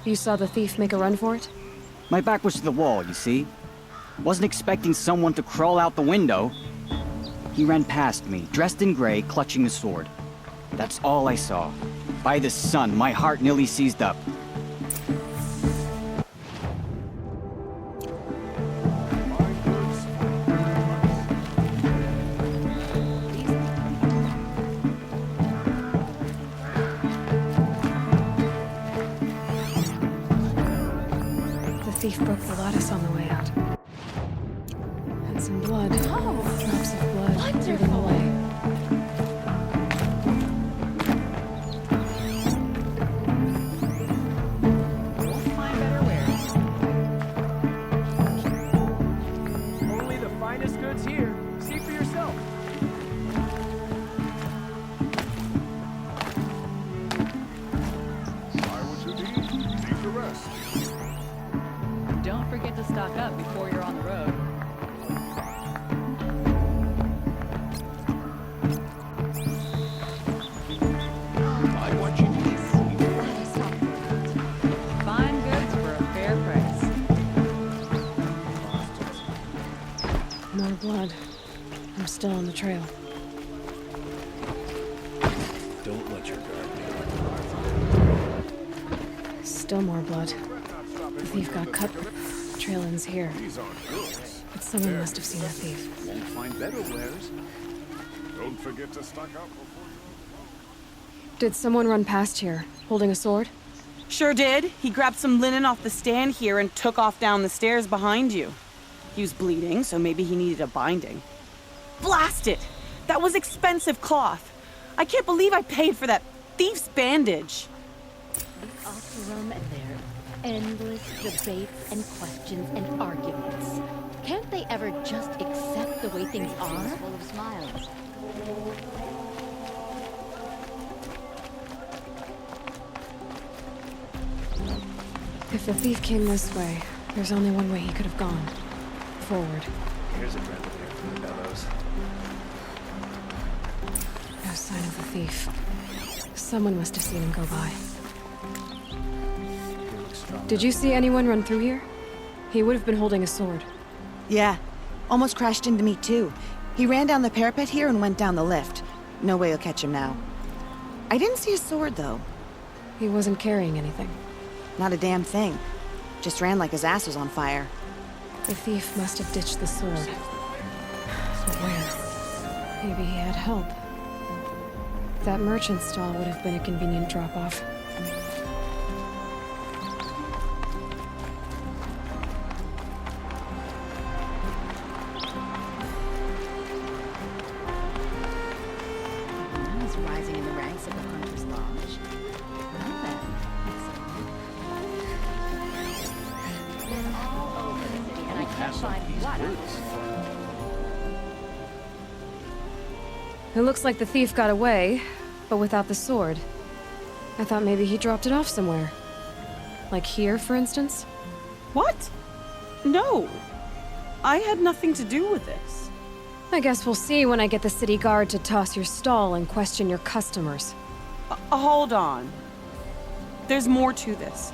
You saw the thief make a run for it? My back was to the wall, you see? Wasn't expecting someone to crawl out the window. He ran past me, dressed in gray, clutching the sword. That's all I saw. By the sun, my heart nearly seized up. The thief broke the lattice on the way out. And some blood. Oh, drops of blood leading away. Only the finest goods here. See for yourself. Buy what you need, leave the rest. Don't forget to stock up before you're on the road. Buy what you need. Fine goods for a fair price. More blood. I'm still on the trail. Don't let your guard Still more blood. The thief got cut. The trail ends here. These aren't goods. But someone must have seen the thief. Won't find better wares. Don't forget to stock up before you... Did someone run past here, holding a sword? Sure did. He grabbed some linen off the stand here and took off down the stairs behind you. He was bleeding, so maybe he needed a binding. Blast it! That was expensive cloth. I can't believe I paid for that thief's bandage. The Oseram and their endless debates and questions and arguments. Can't they ever just accept the way things are? Full of smiles. If the thief came this way, there's only one way he could have gone. Forward. Here's a breath of air from the bellows. No sign of the thief. Someone must have seen him go by. Did you see anyone run through here? He would have been holding a sword. Yeah. Almost crashed into me too. He ran down the parapet here and went down the lift. No way you'll catch him now. I didn't see a sword, though. He wasn't carrying anything. Not a damn thing. Just ran like his ass was on fire. The thief must have ditched the sword. But where? Maybe he had help. That merchant stall would have been a convenient drop-off. He's rising in the ranks of the Hunter's Lodge. Well then, it's been all over the city, and I can't find what I It looks like the thief got away, but without the sword. I thought maybe he dropped it off somewhere. Like here, for instance? What? No. I had nothing to do with this. I guess we'll see when I get the city guard to toss your stall and question your customers. Hold on. There's more to this.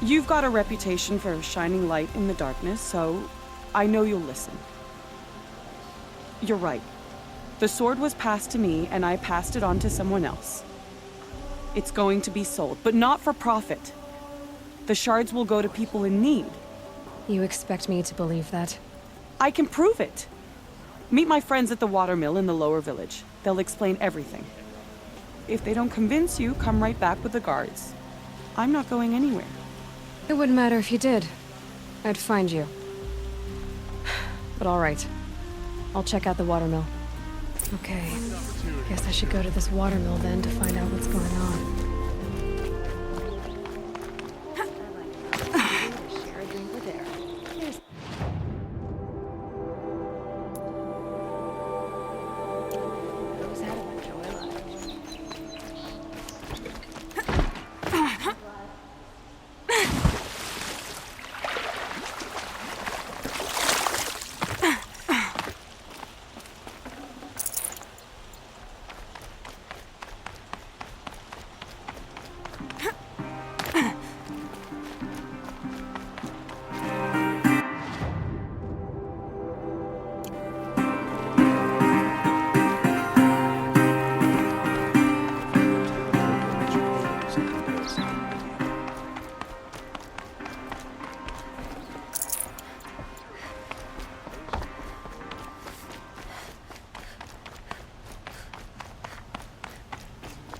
You've got a reputation for shining light in the darkness, so I know you'll listen. You're right. The sword was passed to me, and I passed it on to someone else. It's going to be sold, but not for profit. The shards will go to people in need. You expect me to believe that? I can prove it. Meet my friends at the watermill in the lower village. They'll explain everything. If they don't convince you, come right back with the guards. I'm not going anywhere. It wouldn't matter if you did. I'd find you. But all right. I'll check out the watermill. Okay. Guess I should go to this watermill then to find out what's going on. share a drink with Eric. There's knows how to enjoy life.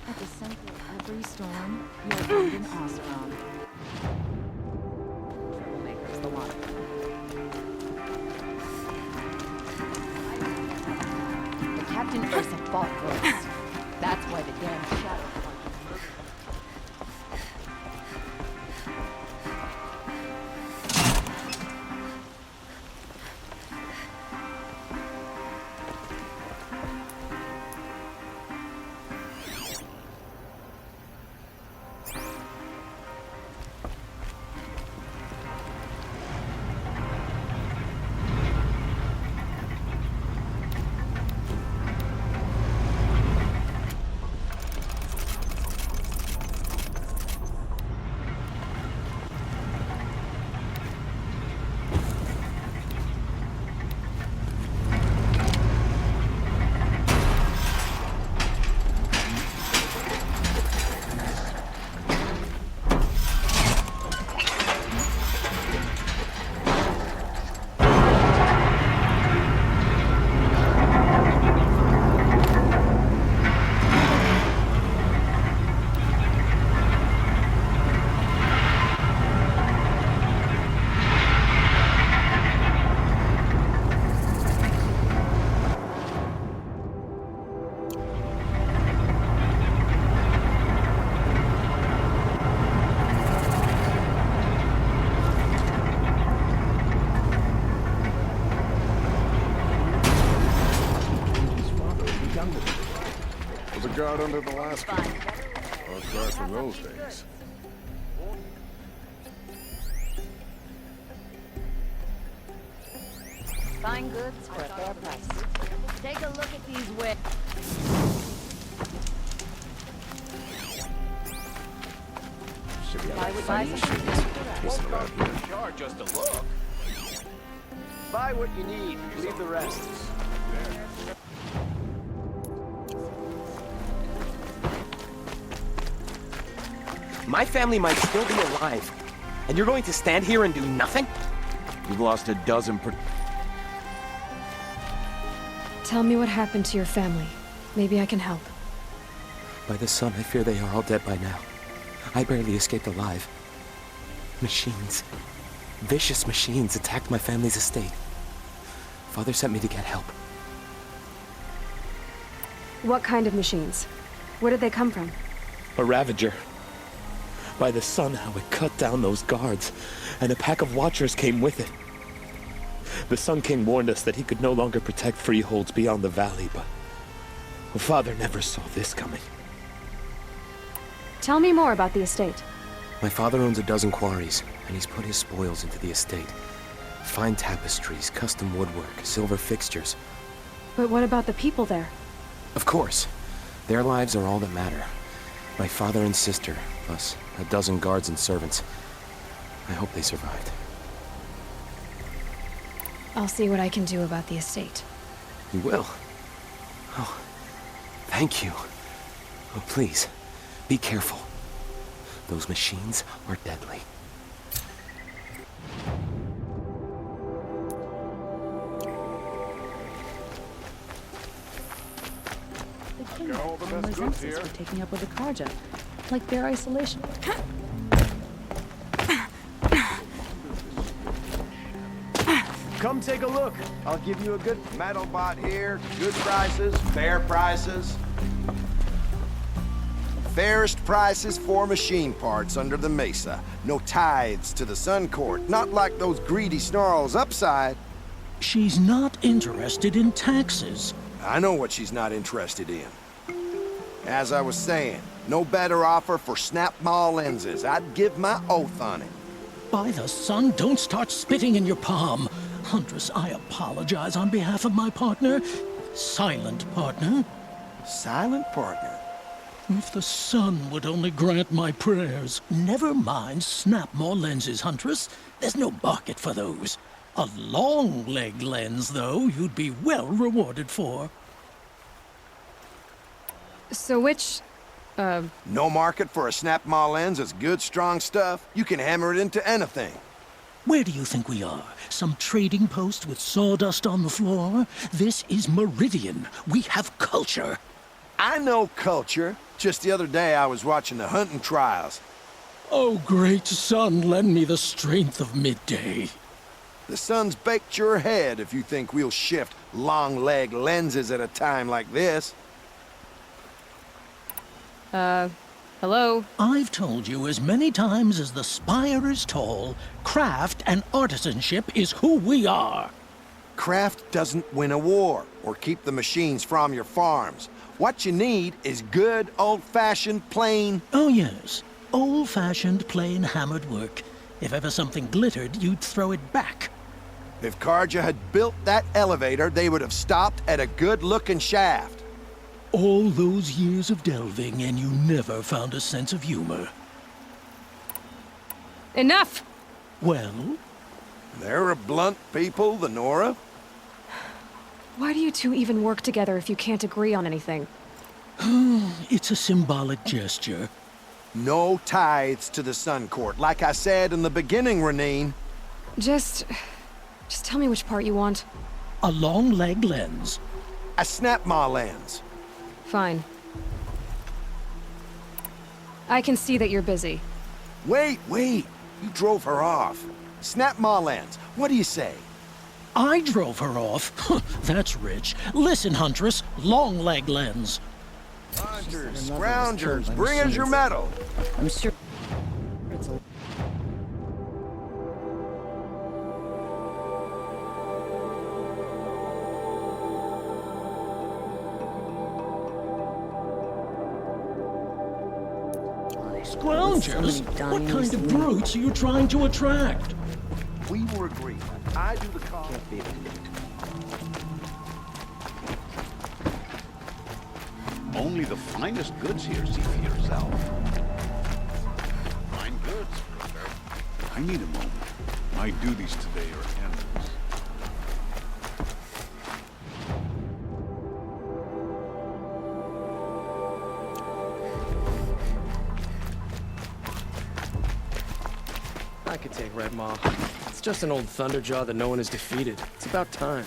At the center of every storm, you'll find an Oseram. Troublemakers, the water. The captain Ursa fought for us. That's why the damn shadow. Was a guard under the last king. Or guard from those days. Fine goods for a fair price. Take a look at these wares. Should be I would buy some. chasing around here. Just a look. Buy what you need, leave the rest. My family might still be alive, and you're going to stand here and do nothing? You've lost a dozen Tell me what happened to your family. Maybe I can help. By the sun, I fear they are all dead by now. I barely escaped alive. Machines. Vicious machines attacked my family's estate. Father sent me to get help. What kind of machines? Where did they come from? A Ravager. By the sun, how it cut down those guards, and a pack of watchers came with it. The Sun King warned us that he could no longer protect freeholds beyond the valley, but Father never saw this coming. Tell me more about the estate. My father owns a dozen quarries, and he's put his spoils into the estate. Fine tapestries, custom woodwork, silver fixtures. But what about the people there? Of course. Their lives are all that matter. My father and sister, plus a dozen guards and servants. I hope they survived. I'll see what I can do about the estate. You will? Oh, thank you. Oh, please, be careful. Those machines are deadly. The king and Lysensis were taking up with the Carja, like their isolation. Come take a look. I'll give you a good... Metal bot here, good prices, fair prices. Fairest prices for machine parts under the mesa. No tithes to the Sun Court, not like those greedy snarls upside. She's not interested in taxes. I know what she's not interested in. As I was saying, no better offer for snap-maw lenses. I'd give my oath on it. By the sun, don't start spitting in your palm. Huntress, I apologize on behalf of my partner. Silent partner. Silent partner? If the sun would only grant my prayers. Never mind snap-maw lenses, Huntress. There's no market for those. A long-leg lens, though, you'd be well rewarded for. So which... No market for a snap-maw lens is good, strong stuff. You can hammer it into anything. Where do you think we are? Some trading post with sawdust on the floor? This is Meridian. We have culture. I know culture. Just the other day I was watching the hunting trials. Oh, great sun, lend me the strength of midday. The sun's baked your head if you think we'll shift long-leg lenses at a time like this. Hello? I've told you as many times as the spire is tall, craft and artisanship is who we are. Craft doesn't win a war or keep the machines from your farms. What you need is good, old-fashioned, plain... Oh, yes. Old-fashioned, plain hammered work. If ever something glittered, you'd throw it back. If Carja had built that elevator, they would have stopped at a good-looking shaft. All those years of delving, and you never found a sense of humor. Enough! Well? They're a blunt people, the Nora. Why do you two even work together if you can't agree on anything? It's a symbolic gesture. No tithes to the Sun Court, like I said in the beginning, Renine. Just tell me which part you want. A long-leg lens. A snap-maw lens. Fine. I can see that you're busy. Wait! You drove her off. Snap-maw lens, what do you say? I drove her off? That's rich. Listen, Huntress, long-leg lens. Hunters, scroungers, bring us your metal. I'm sure... Scroungers? What kind of brutes are you trying to attract? We were agreed. I do the call. Only the finest goods here, see for yourself. Fine goods, brother. I need a moment. My duties today are endless. I could take Red Maw. It's just an old Thunderjaw that no one has defeated. It's about time.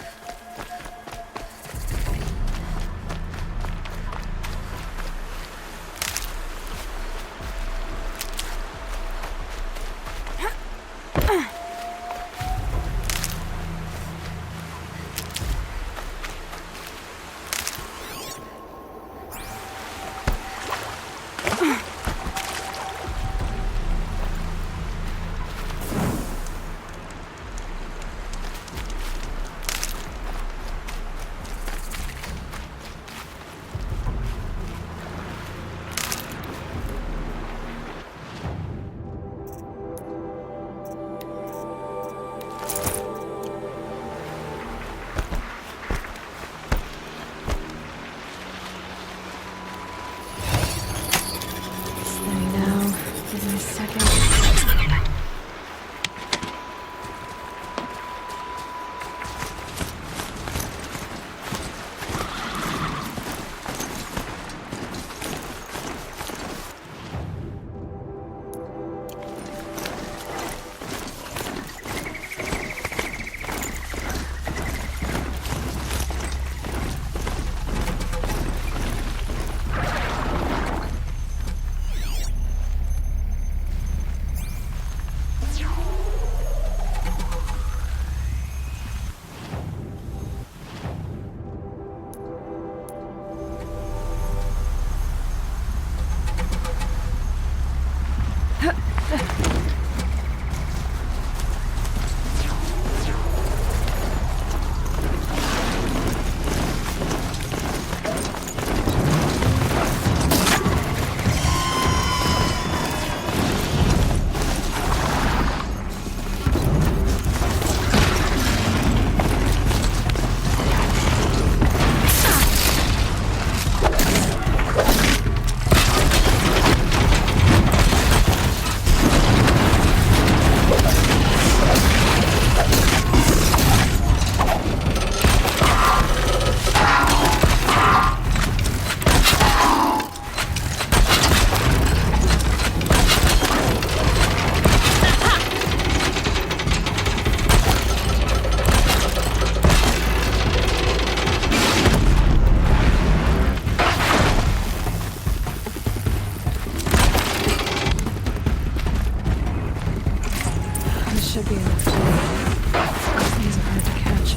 Should be enough time. These things are hard to catch.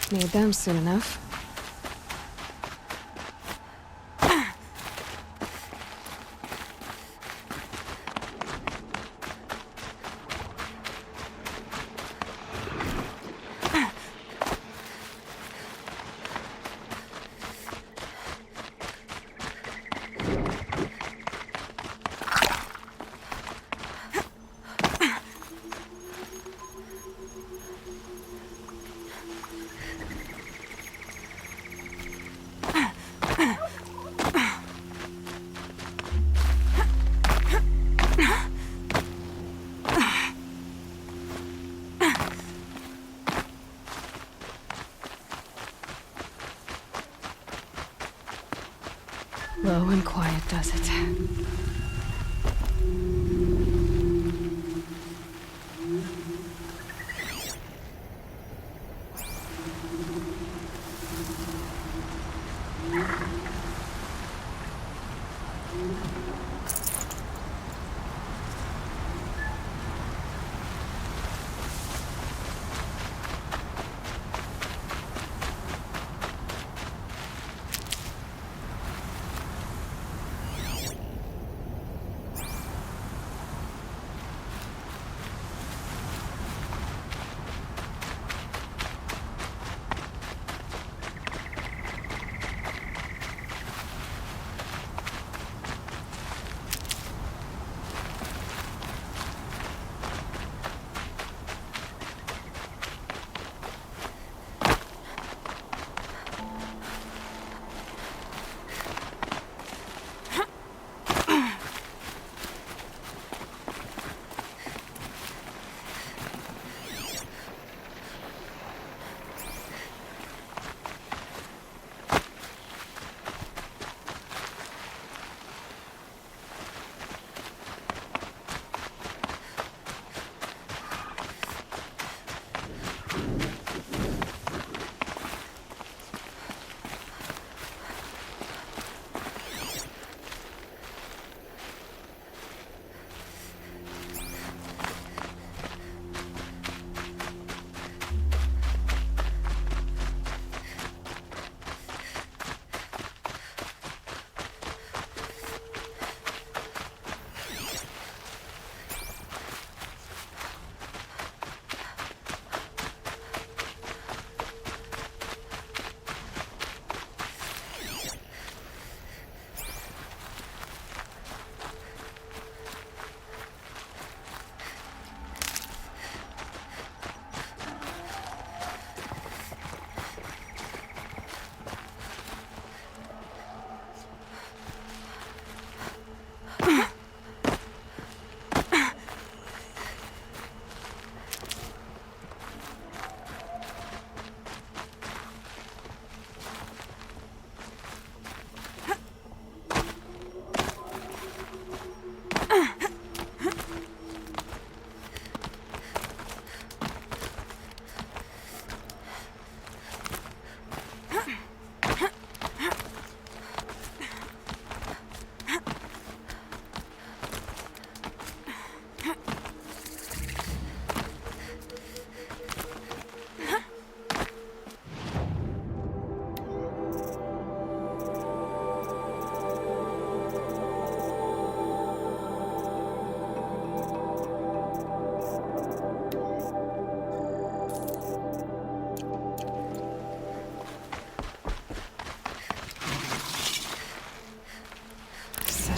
Need them soon enough. Low and quiet does it.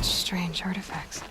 Strange artifacts.